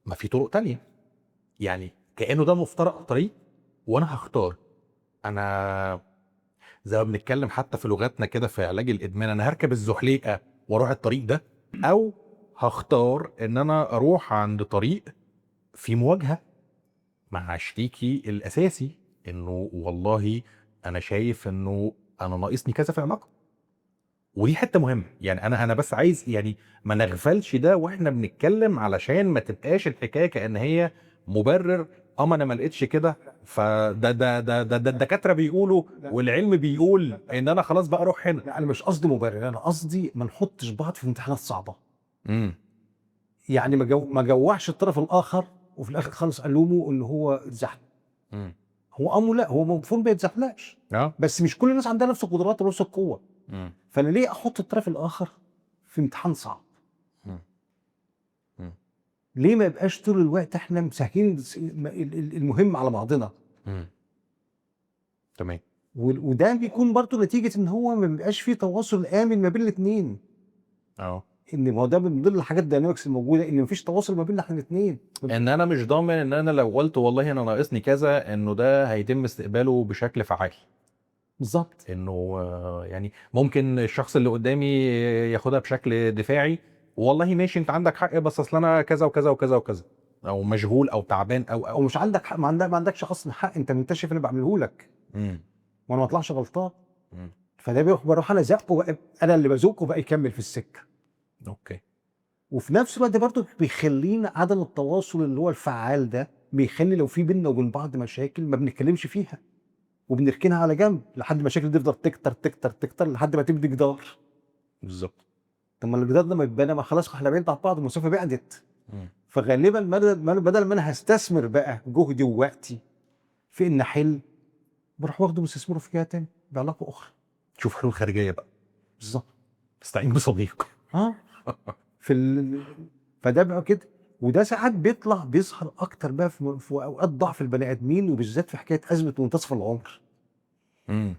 ما في طرق تانية. يعني كأنه ده مفترق طريق وانا هختار. انا زي ما بنتكلم حتى في لغتنا كده في علاج الادمان، انا هركب الزحليقة واروح الطريق ده، او هختار ان انا اروح عند طريق في مواجهة مع شريكي الاساسي، انه والله انا شايف انه انا ناقصني كذا في العلاقه. ودي حته مهمه، يعني انا بس عايز يعني ما نغفلش ده واحنا بنتكلم، علشان ما تبقاش الحكايه كأن هي مبرر. ما انا ما لقيتش كده، فده ده الدكاتره بيقولوا والعلم بيقول ان انا خلاص بقى اروح هنا. لا، انا مش قصدي مبرر، انا قصدي ما نحطش بعض في امتحانات صعبه. امم. يعني ما جوعش الطرف الاخر وفي الاخر خالص الومه ان هو اتزحلق. امم. هو لا، هو المفروض ما يتزحلقش، اه. بس مش كل الناس عندها نفس القدرات ونفس القوه. امم. فانا ليه احط الطرف الاخر في امتحان صعب؟ امم. ليه ما يبقاش طول الوقت احنا مسهلين المهم على بعضنا؟ امم. تمام. وده بيكون برضه نتيجه ان هو ما بيبقاش فيه تواصل امن ما بين الاثنين. اه. ان ما هو ده من ضمن الحاجات الداينامكس الموجوده، ان مفيش تواصل ما بيننا احنا الاثنين. ان انا مش ضامن ان انا لو قلت والله انا ناقصني كذا انه ده هيتم استقباله بشكل فعال. بالظبط. انه يعني ممكن الشخص اللي قدامي ياخدها بشكل دفاعي، والله ماشي انت عندك حق بس اصل انا كذا وكذا وكذا وكذا، او مشغول او تعبان او او مش عندك حق، ما عندكش اصلا حق، انت منتشف اللي بعمله لك امم. وانا ما اطلعش غلطان. امم. فده بروح انا زقه بقى، انا اللي بزقه بقى يكمل في السكه. اوكي. وفي نفس الوقت ده برضه بيخلينا عدم التواصل اللي هو الفعال ده، بيخلي لو في بينا وبين بعض مشاكل ما بنتكلمش فيها، وبنركنها على جنب لحد ما المشاكل دي تفضل تكتر تكتر تكتر لحد ما تبني جدار. بالظبط. طب ما الجدار ده ما يتبنى، ما خلاص احنا بعيد عن بعض، المسافه بعدت. امم. فغالبا بدل ما انا هستثمر بقى جهدي ووقتي في ان احل، بروح واخده مستثمره في جهه تاني بعلاقه اخرى. شوف حلول خارجيه بقى. بالظبط. استعين بصديق. اه. في فده بقى كده. وده ساعات بيظهر اكتر بقى في اوقات ضعف البني ادمين، وبالذات في حكايه ازمه منتصف العمر. امم.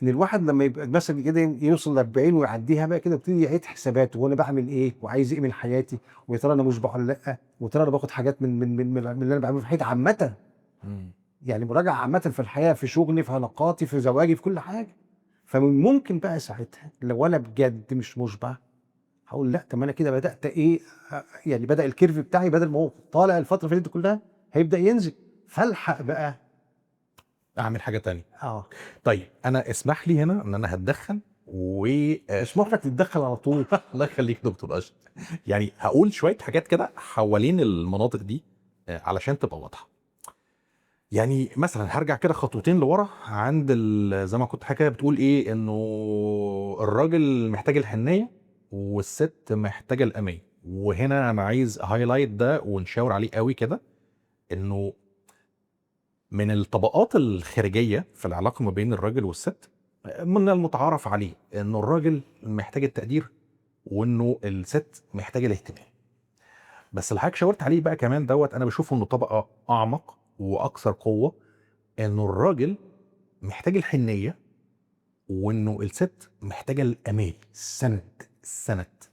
ان الواحد لما يبقى مثلا كده يوصل ل 40 ويعديها بقى كده، يبتدي يعيد حساباته، وانا بعمل ايه وعايز ايه من حياتي، ويا ترى انا مشبع ولا لا، ويا ترى انا باخد حاجات من اللي انا بعمله في حياتي عامه. امم. يعني مراجعه عامه في الحياه، في شغلي، في علاقاتي، في زواجي، في كل حاجه. فممكن بقى ساعتها لو انا بجد مش مشبع، هقول لا، طب انا كده بدات ايه، يعني بدا الكيرف بتاعي بدل ما هو طالع الفتره اللي فاتت كلها هيبدا ينزل، فالحق بقى اعمل حاجه تانية. اه طيب انا اسمح لي هنا ان انا هتدخل و مش محتاج تتدخل على طول. الله يخليك دكتور اشرف. يعني هقول شويه حاجات كده حوالين المناطق دي علشان تبقى واضحه. يعني مثلا هرجع كده خطوتين لورا عند زي ما كنت حكايه بتقول ايه، انه الراجل محتاج الحنيه والست محتاجه الامان. وهنا انا عايز هايلايت ده ونشاور عليه قوي كده، انه من الطبقات الخارجيه في العلاقه ما بين الراجل والست، من المتعارف عليه انه الراجل محتاج التقدير وانه الست محتاجه الاهتمام. بس اللي حضرتك شاورت عليه بقى كمان دوت، انا بشوفه انه طبقه اعمق واكثر قوه، انه الراجل محتاج الحنيه وانه الست محتاجه الامان، السند.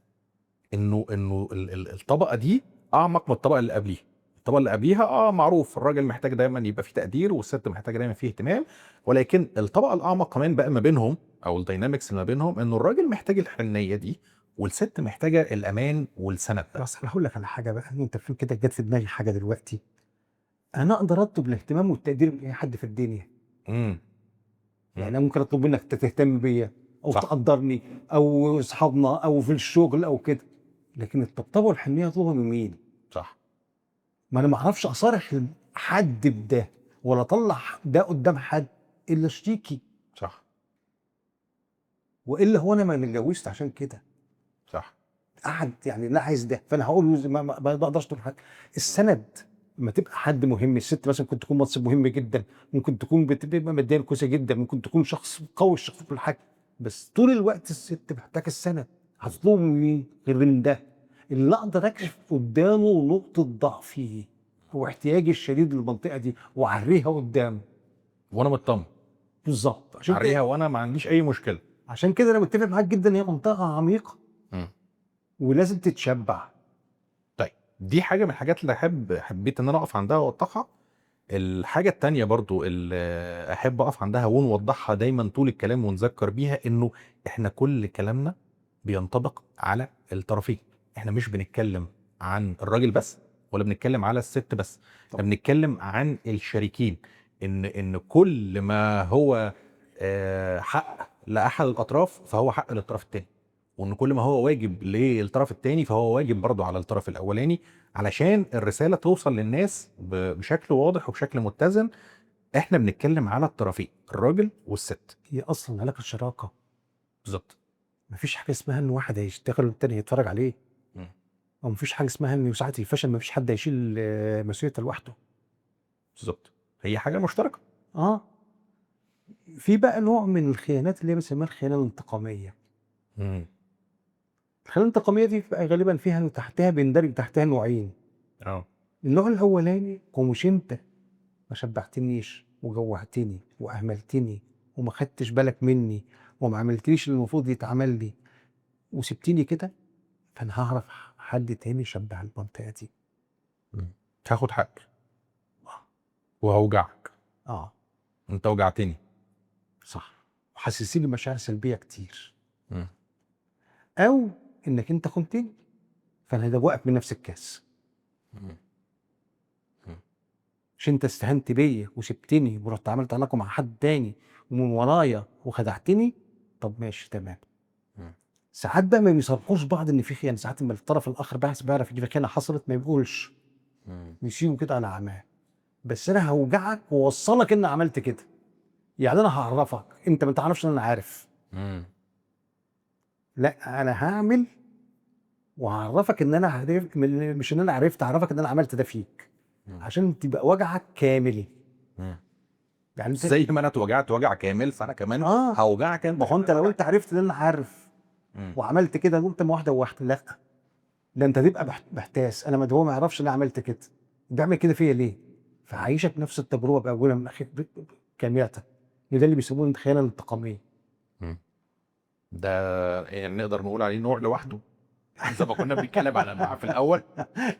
انه الطبقه دي اعمق من الطبقه اللي قبليها. الطبقه اللي قبليها معروف الراجل محتاج دايما يبقى فيه تقدير والست محتاجه دايما فيه اهتمام، ولكن الطبقه الاعمق كمان بقى ما بينهم او الداينامكس اللي ما بينهم، انه الراجل محتاج الحنيه دي والست محتاجه الامان والسند ده. بس انا هقول لك على حاجه بقى، انت في كده جت في دماغي حاجه دلوقتي. انا اقدر اطلب الاهتمام والتقدير من اي حد في الدنيا. امم يعني انا ممكن اطلب منك تهتم بيا او صح. تقدرني او اصحابنا او في الشغل او كده، لكن الطبطبه والحنيه اطلبها من مين؟ صح. ما انا ما اعرفش اصارح حد بده ولا اطلع ده قدام حد الا شريكي، صح. والا هو انا ما اتجوزت عشان كده. صح. قعد يعني لا عايز ده، فانا هقول له ما بقدرش تقول حاجه. السند لما تبقى حد مهم، الست مثلا ممكن تكون منصب مهم جدا، ممكن تكون بتبقى ماديا كويسه جدا، ممكن تكون شخص قوي الشخص في كل حاجه، بس طول الوقت الست محتاجه السند. هتطلبه من مين غير من ده اللي اقدر اكشف قدامه نقطه ضعفي واحتياجي الشديد للمنطقه دي واعريها قدامه. وانا مطمن بالظبط، عشان عليها كده وانا ما عنديش اي مشكله. انا متفق معاك جدا، هي منطقه عميقه مم. ولازم تتشبع. طيب دي حاجه من الحاجات اللي حبيت ان انا اقف عندها واوضحها. الحاجه التانية برضو اللي احب اقف عندها ونوضحها دايما طول الكلام ونذكر بيها، انه احنا كل كلامنا بينطبق على الطرفين. احنا مش بنتكلم عن الراجل بس ولا بنتكلم على الست بس، احنا بنتكلم عن الشريكين. ان كل ما هو حق لاحد الاطراف فهو حق للطرف التاني، وان كل ما هو واجب للطرف التاني فهو واجب برضه على الطرف الاولاني، علشان الرساله توصل للناس بشكل واضح وبشكل متزن. احنا بنتكلم على الطرفين، الراجل والست. هي اصلا علاقه شراكه، بالظبط. مفيش حاجه اسمها ان واحد هيشتغل والتاني هيتفرج عليه، مم. او مفيش حاجه اسمها ان ساعه الفشل مفيش حد هيشيل مسؤوليته لوحده. بالظبط، هي حاجه مشتركه. اه في بقى نوع من الخيانات اللي هي بنسميها الخيانه الانتقاميه. مم. الخيانه الانتقاميه دي بقى غالبا فيها تحتها بيندرج تحتها نوعين. اه. النوع الاولاني هو مش انت ما شبعتنيش وجوعتني واهملتني وما خدتش بالك مني وما عملتليش اللي المفروض يتعمل لي وسبتني كده، فانا هعرف حد تاني يشبع المنطقه دي. مم. هاخد حقك وهوجعك. اه انت وجعتني. صح، وحسسيني بمشاعر سلبيه كتير. مم. او انك انت خنتني فانا هدوقك من نفس الكاس. مم. مش انت استهنت بيا وسبتني ورحت عملت علاقه مع حد تاني ومن ورايا وخدعتني، طب ماشي تمام. مم. ساعات بقى ما بيصرحوش بعض ان في خيانه، ساعات لما الطرف الاخر بحث بيعرف ان في خيانه حصلت ما بيقولش، مم. يسيبه كده على عماه. بس انا هوجعك ووصلك ان عملت كده، يعني انا هعرفك انت ما تعرفش ان انا عارف. مم. لا انا هعمل وهعرفك ان انا عرفت، مش ان انا عرفت، هعرفك ان انا عملت ده فيك مم. عشان تبقى وجعك كامل. مم. يعني انت زي ما انا اتوجعت وجع كامل فانا كمان هوجعك انت. ما هو انت لو انت عرفت ان انا عارف مم. وعملت كده قلت واحده وواحده، لا ده انت تبقى محتاس. انا هو ما يعرفش ان انا عملت كده، بيعمل كده فيا ليه؟ فعايشك نفس التجربه باولها من اخر كامله. ده اللي بيسموه الخيانه الانتقاميه. مم. ده يعني نقدر نقول عليه نوع لوحده زي ما كنا بنتكلم على انواع في الاول.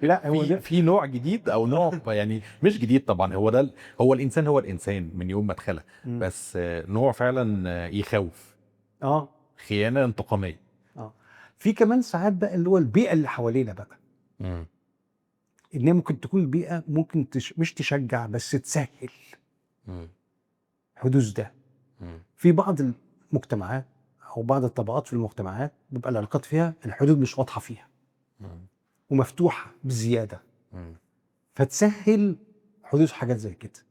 لا هو ده في نوع جديد او نوع يعني مش جديد طبعا، هو ده هو الانسان من يوم ما اتخلق، بس نوع فعلا يخوف. اه خيانه انتقاميه. اه في كمان ساعات بقى اللي هو البيئه اللي حوالينا بقى، مم. ان هي ممكن تكون بيئه ممكن مش تشجع بس تسهل. مم. حدوث ده. في بعض المجتمعات او بعض الطبقات في المجتمعات بيبقى العلاقات فيها الحدود مش واضحه فيها ومفتوحه بزياده، فتسهل حدوث حاجات زي كده.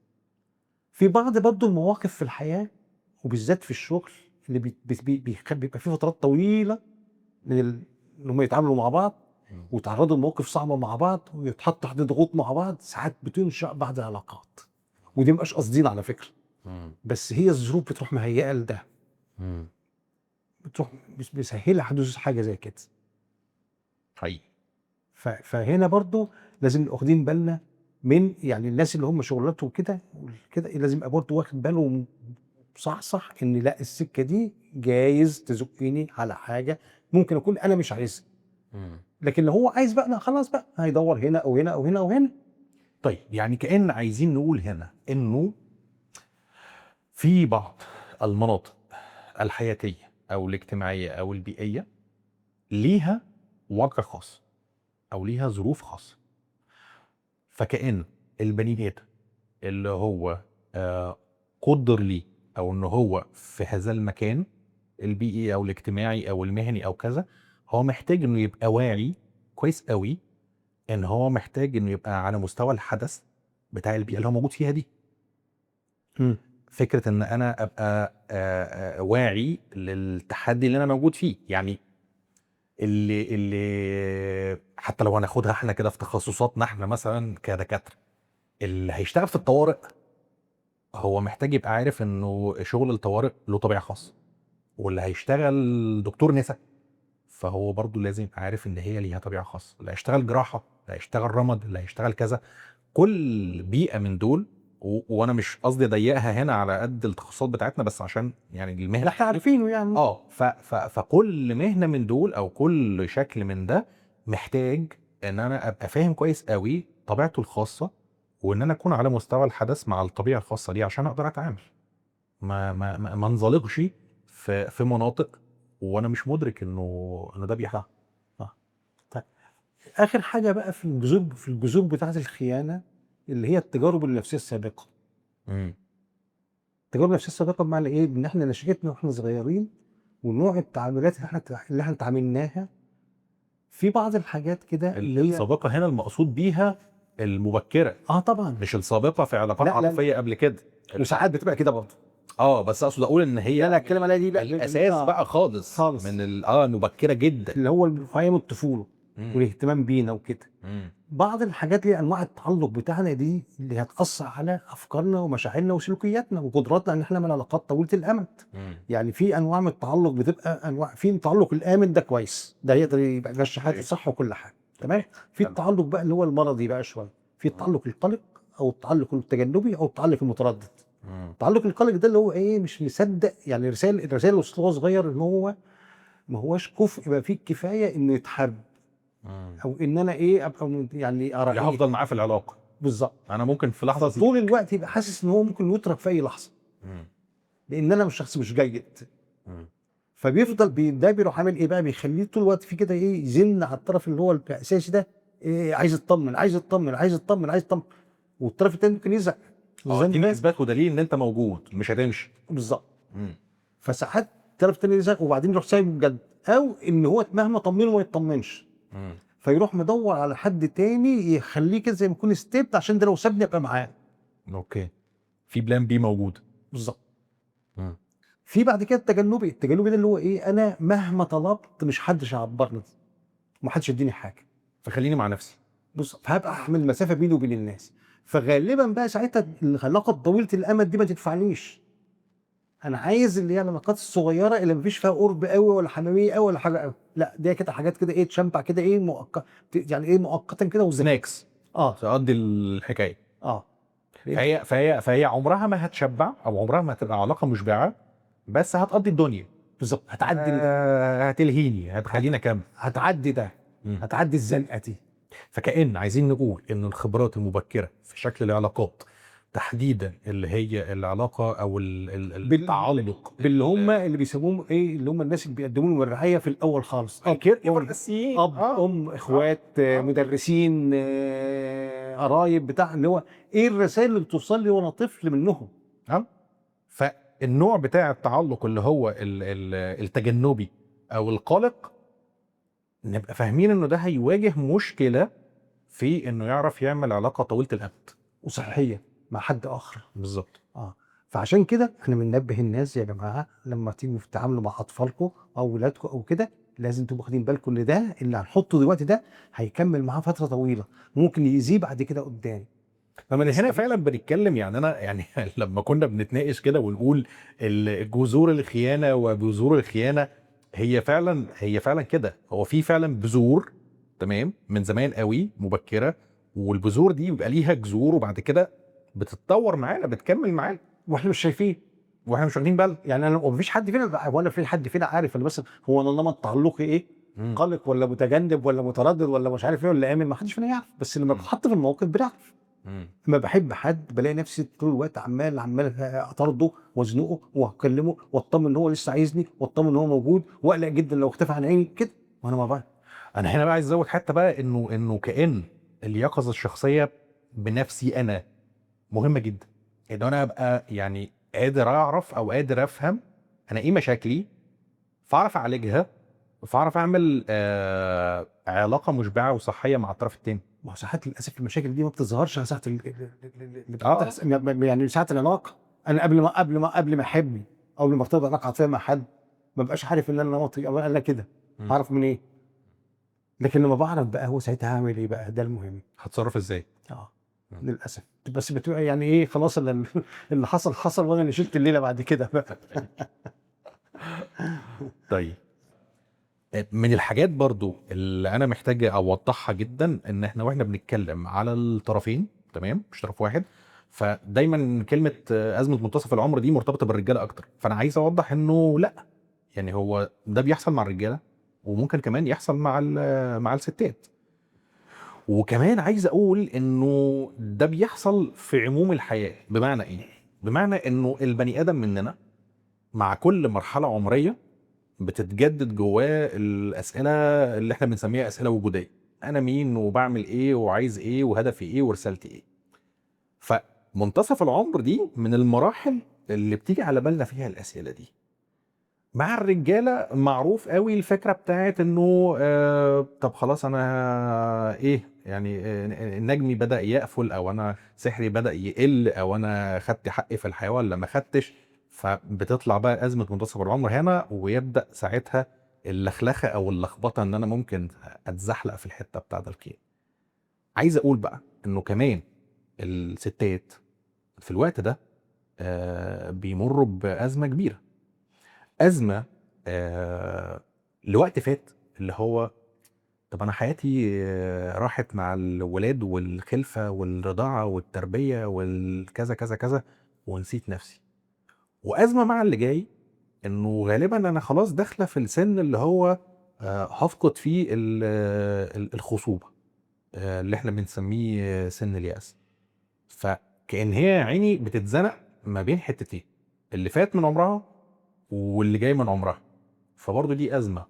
في بعض برضو المواقف في الحياه وبالذات في الشغل اللي بيبقى فيه فترات طويله ان هم يتعاملوا مع بعض ويتعرضوا لمواقف صعبه مع بعض ويتحط تحت ضغوط مع بعض، ساعات بتنشأ بعض العلاقات، ودي مبقاش قاصدين على فكره، بس هي الظروف بتروح مهيئه لده، بتروح بيسهلها حدوث حاجه زي كده. حقيقي. فهنا برضو لازم نبقى واخدين بالنا من يعني الناس اللي هم شغلاتهم كده لازم يبقى برضو واخد باله صح ان لا السكه دي جايز تزقني على حاجه ممكن اكون انا مش عايزها، لكن لو هو عايز بقى لا خلاص بقى هيدور هنا او هنا او هنا او هنا. طيب يعني كأن عايزين نقول هنا انه في بعض المناطق الحياتيه او الاجتماعيه او البيئيه ليها واقع خاص او ليها ظروف خاصه، فكأن البني ادم اللي هو قدر ليه او ان هو في هذا المكان البيئي او الاجتماعي او المهني او كذا، هو محتاج انه يبقى واعي كويس قوي ان هو محتاج انه يبقى على مستوى الحدث بتاع البيئه اللي هو موجود فيها دي. فكره ان انا ابقى واعي للتحدي اللي انا موجود فيه، يعني اللي حتى لو هناخدها احنا كده في تخصصاتنا احنا مثلا كدكاتره، اللي هيشتغل في الطوارئ هو محتاج يبقى عارف انه شغل الطوارئ له طبيعه خاصه، واللي هيشتغل دكتور نساء فهو برضو لازم يبقى عارف ان هي ليها طبيعه خاصه، اللي هيشتغل جراحه، اللي هيشتغل رمد، اللي هيشتغل كذا، كل بيئه من دول وانا مش قصدي اضيقها هنا على قد التخصصات بتاعتنا بس عشان يعني المهنه احنا عارفينه يعني فكل مهنه من دول او كل شكل من ده محتاج ان انا ابقى فاهم كويس قوي طبيعته الخاصه، وان انا اكون على مستوى الحدث مع الطبيعه الخاصه دي عشان اقدر اتعامل، ما انزلقش في مناطق وانا مش مدرك انه ده بيحصل. طيب اخر حاجه بقى في الجذور بتاعه الخيانه اللي هي التجارب النفسيه السابقه. التجارب النفسيه السابقه بمعنى ايه؟ ان احنا نشأتنا واحنا صغيرين ونوع التعاملات اللي احنا تعاملناها في بعض الحاجات كده اللي هي السابقه هنا المقصود بيها المبكره. طبعا مش السابقه في علاقات عاطفيه قبل كده، وساعات بتبقى كده برضه. بس اقصد اقول ان هي لا الكلام عليها دي بقى الاساس بقى خالص من مبكره جدا اللي هو في ايام الطفوله والاهتمام بينا وكده. بعض الحاجات اللي انواع التعلق بتاعنا دي اللي هتأثر على افكارنا ومشاعرنا وسلوكياتنا وقدراتنا ان احنا نعمل علاقات طويله الامد. يعني في انواع من التعلق بتبقى انواع، في التعلق الامن ده كويس، ده يقدر يبقى ماشي حياتي صح وكل حاجه تمام. في التعلق بقى اللي هو المرضي بقى شويه، في التعلق القلق او التعلق التجنبي او التعلق المتردد. التعلق القلق ده اللي هو ايه؟ مش مصدق يعني الرسائل اللي وصلت وهو صغير ان هو ما هوش كفء يبقى فيه الكفايه انه يتحب، او ان انا ابقى يعني ارى هفضل معاه في العلاقه. بالظبط. انا ممكن في لحظه طول الوقت يبقى حاسس ان هو ممكن يترك في اي لحظه لان انا مش شخص مش جيد. فبيفضل ده بيروح عامل ايه بقى؟ بيخليه طول الوقت في كده يزن على الطرف اللي هو الاساسي ده، عايز يطمن عايز يطمن عايز يطمن عايز يطمن، والطرف الثاني ممكن يزهق. دي اثبات ودليل ان انت موجود مش هتمشي بالظبط. فساعات الطرف الثاني يزهق وبعدين يروح سايبه بجد، او ان هو مهما طمنه ما يطمنش فيروح مدور على حد تاني يخليه كده زي ما يكون ستيبت عشان ده لو سابني ابقى معاه. اوكي، في بلان بي موجود. بالظبط. في بعد كده التجنبي ده اللي هو ايه؟ انا مهما طلبت مش حدش يعبرني ومحدش يديني حاجه، فخليني مع نفسي. بص فهبقى اعمل مسافه بيني وبين الناس، فغالبا بقى ساعتها العلاقه طويله الامد دي ما تدفعنيش. انا عايز اللي هي العلاقات الصغيره اللي مفيش فيها قرب قوي ولا حميميه قوي ولا حاجه قوي، لا دي كده حاجات كده تشمبع كده يعني مؤقتا كده سناكس تقضي الحكايه. فهي عمرها ما هتشبع او عمرها ما هتبقى علاقه مشبعه، بس هتقضي الدنيا. بالظبط. هتعدي هتلهيني، هتخليني اكمل، هتعدي ده هتعدي الزنقه دي. فكأن عايزين نقول ان الخبرات المبكره في شكل العلاقات تحديدا اللي هي العلاقه او التعلق باللي هم اللي بيسموهم اللي هم الناس اللي بيقدموا لهم الرعايه في الاول خالص، اب اخوات مدرسين قرايب بتاع اللي هو الرسائل اللي بتوصل لي وانا طفل منهم. فالنوع بتاع التعلق اللي هو التجنبي او القلق، نبقى فاهمين انه ده هيواجه مشكله في انه يعرف يعمل علاقه طويله الامد وصحيه مع حد اخر. بالظبط. فعشان كده احنا بننبه الناس يا جماعه لما تيجوا تتعاملوا مع اطفالكم او اولادكم او كده، لازم تبقوا واخدين بالكم ان ده اللي هنحطه دلوقتي ده هيكمل معاه فتره طويله، ممكن يأذيه بعد كده قدام. فمن هنا فعلا بنتكلم، يعني انا يعني لما كنا بنتناقش كده ونقول جذور الخيانه وبذور الخيانه، هي فعلا كده، هو في فعلا بذور تمام من زمان قوي مبكره، والبذور دي بيبقى ليها جذور وبعد كده بتتطور معانا بتكمل معانا واحنا مش شايفين، واحنا مش واخدين بالنا. يعني انا مفيش حد فينا ولا في حد فينا عارف انا مثلا هو انا نمط تعلقي ايه، قلق ولا متجنب ولا متردد ولا مش عارف ايه ولا امن، ما حدش فينا يعرف، بس لما بتحط في الموقف بنعرف. لما بحب حد بلاقي نفسي طول الوقت عمال اطارده وازنقه واكلمه واطمن ان هو لسه عايزني واطمن ان هو موجود، واقلق جدا لو اختفى عن عيني كده وانا ما بعرف. انا هنا بقى عايز ازود حتى بقى انه كأن اليقظه الشخصيه بنفسي انا مهمه جدا، ان انا ابقى يعني قادر اعرف او قادر افهم انا ايه مشاكلي، فاعرف اعالجها، فاعرف اعمل علاقه مشبعه وصحيه مع الطرف التاني. ما هو ساعات للاسف المشاكل دي ما بتظهرش ساعه يعني ساعه العلاقه. انا قبل ما احبني او قبل ما ارتبط علاقه عاطفيه مع حد ما بقاش عارف ان انا نمطي او انا كده، اعرف من ايه؟ لكن لما بعرف بقى هو ساعتها هعمل ايه بقى، ده المهم. هتصرف ازاي؟ للاسف بس بتبقى يعني ايه، خلاص اللي حصل وانا اللي شلت الليله بعد كده بقى. طيب من الحاجات برضو اللي انا محتاج اوضحها جدا ان احنا واحنا بنتكلم على الطرفين تمام مش طرف واحد، فدايما كلمه ازمه منتصف العمر دي مرتبطه بالرجاله اكتر، فانا عايز اوضح انه لا، يعني هو ده بيحصل مع الرجاله وممكن كمان يحصل مع الستات. وكمان عايز اقول انه ده بيحصل في عموم الحياه. بمعنى ايه؟ بمعنى انه البني ادم مننا مع كل مرحله عمريه بتتجدد جواه الاسئله اللي احنا بنسميها اسئله وجوديه، انا مين وبعمل ايه وعايز ايه وهدفي ايه ورسالتي ايه. فمنتصف العمر دي من المراحل اللي بتيجي على بالنا فيها الاسئله دي. مع الرجاله معروف قوي الفكره بتاعت انه طب خلاص انا ايه يعني نجمي بدا يقفل، او انا سحري بدا يقل، او انا خدت حقي في الحياه ولا ما خدتش. فبتطلع بقى ازمه منتصف العمر هنا، ويبدا ساعتها اللخلخه او اللخبطه ان انا ممكن اتزحلق في الحته بتاعت الكيل. عايز اقول بقى انه كمان الستات في الوقت ده بيمروا بازمه كبيره، ازمه لوقت فات، اللي هو طب انا حياتي راحت مع الولاد والخلفه والرضاعه والتربيه والكذا كذا كذا ونسيت نفسي. وازمه مع اللي جاي انه غالبا انا خلاص داخله في السن اللي هو هفقد فيه الخصوبه اللي احنا بنسميه سن اليأس. فكأن هي عيني بتتزنق ما بين حتتين، اللي فات من عمرها واللي جاي من عمرها. فبرضه دي أزمة،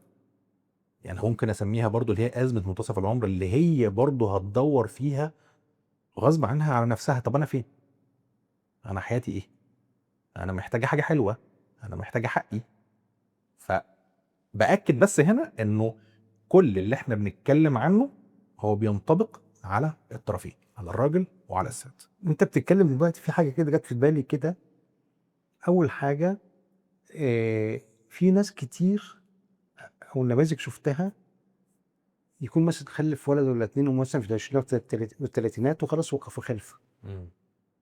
يعني ممكن أسميها برضه اللي هي أزمة منتصف العمر، اللي هي برضه هتدور فيها غصب عنها على نفسها. طب أنا فين؟ أنا حياتي إيه؟ أنا محتاجة حاجة حلوة، أنا محتاجة حقي. فبأكد بس هنا إنه كل اللي إحنا بنتكلم عنه هو بينطبق على الطرفين، على الراجل وعلى الست. انت بتتكلم دلوقتي في حاجه كده جت في بالي كده. اول حاجه في ناس كتير او نماذج شفتها يكون مثلا خلف ولد ولا اتنين ومثلا في العشرينات والثلاثينات وخلاص وقفوا خلفه،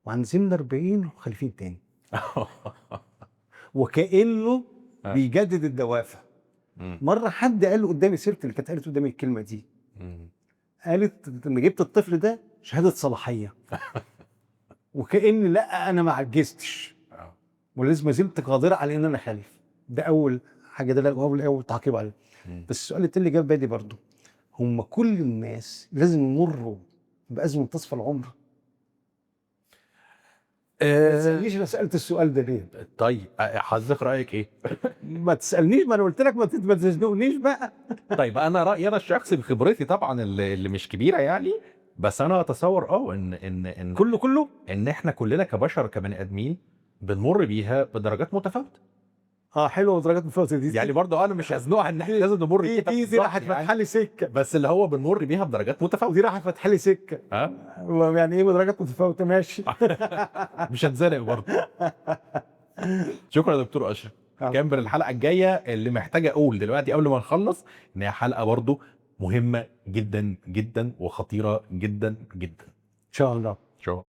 وعند سن 40 خالفين تاني وكأنه بيجدد الدوافع. مره حد قال قدامي سيرة اللي كانت قالت قدامي الكلمه دي، قالت لما جبت الطفل ده شهاده صلاحيه وكأن لا انا ما عجزتش ولازم ما زلت قادره على ان انا اخلف. ده اول حاجه، ده اول تعقيب عليه. بس السؤال التاني اللي جاب بالي برضه، هم كل الناس لازم يمروا بأزمة منتصف العمر؟ ما تسألنيش انا سألت السؤال ده ليه. طيب حضرتك رأيك ايه؟ ما تسألنيش، ما انا قلت لك ما تزنقنيش بقى. طيب انا رأيي انا الشخصي بخبرتي طبعا اللي مش كبيرة يعني، بس انا اتصور ان كله ان احنا كلنا كبشر كبني ادمين بنمر بيها بدرجات متفاوته. حلوه درجات متفاوته دي. يعني برضه انا مش هزنقها ان احنا لازم نمر بيها دي بالظبط راحت فاتحه لي سكه، بس اللي هو بنمر بيها بدرجات متفاوته. ودي راحت فاتحه لي سكه. يعني ايه بدرجات متفاوته؟ ماشي. مش هنزنق برضه. شكرا يا دكتور اشرف. كامبر الحلقه الجايه اللي محتاجه اقول دلوقتي قبل ما نخلص ان هي حلقه برضه مهمه جدا جدا وخطيره جدا جدا. ان شاء الله. شكرا.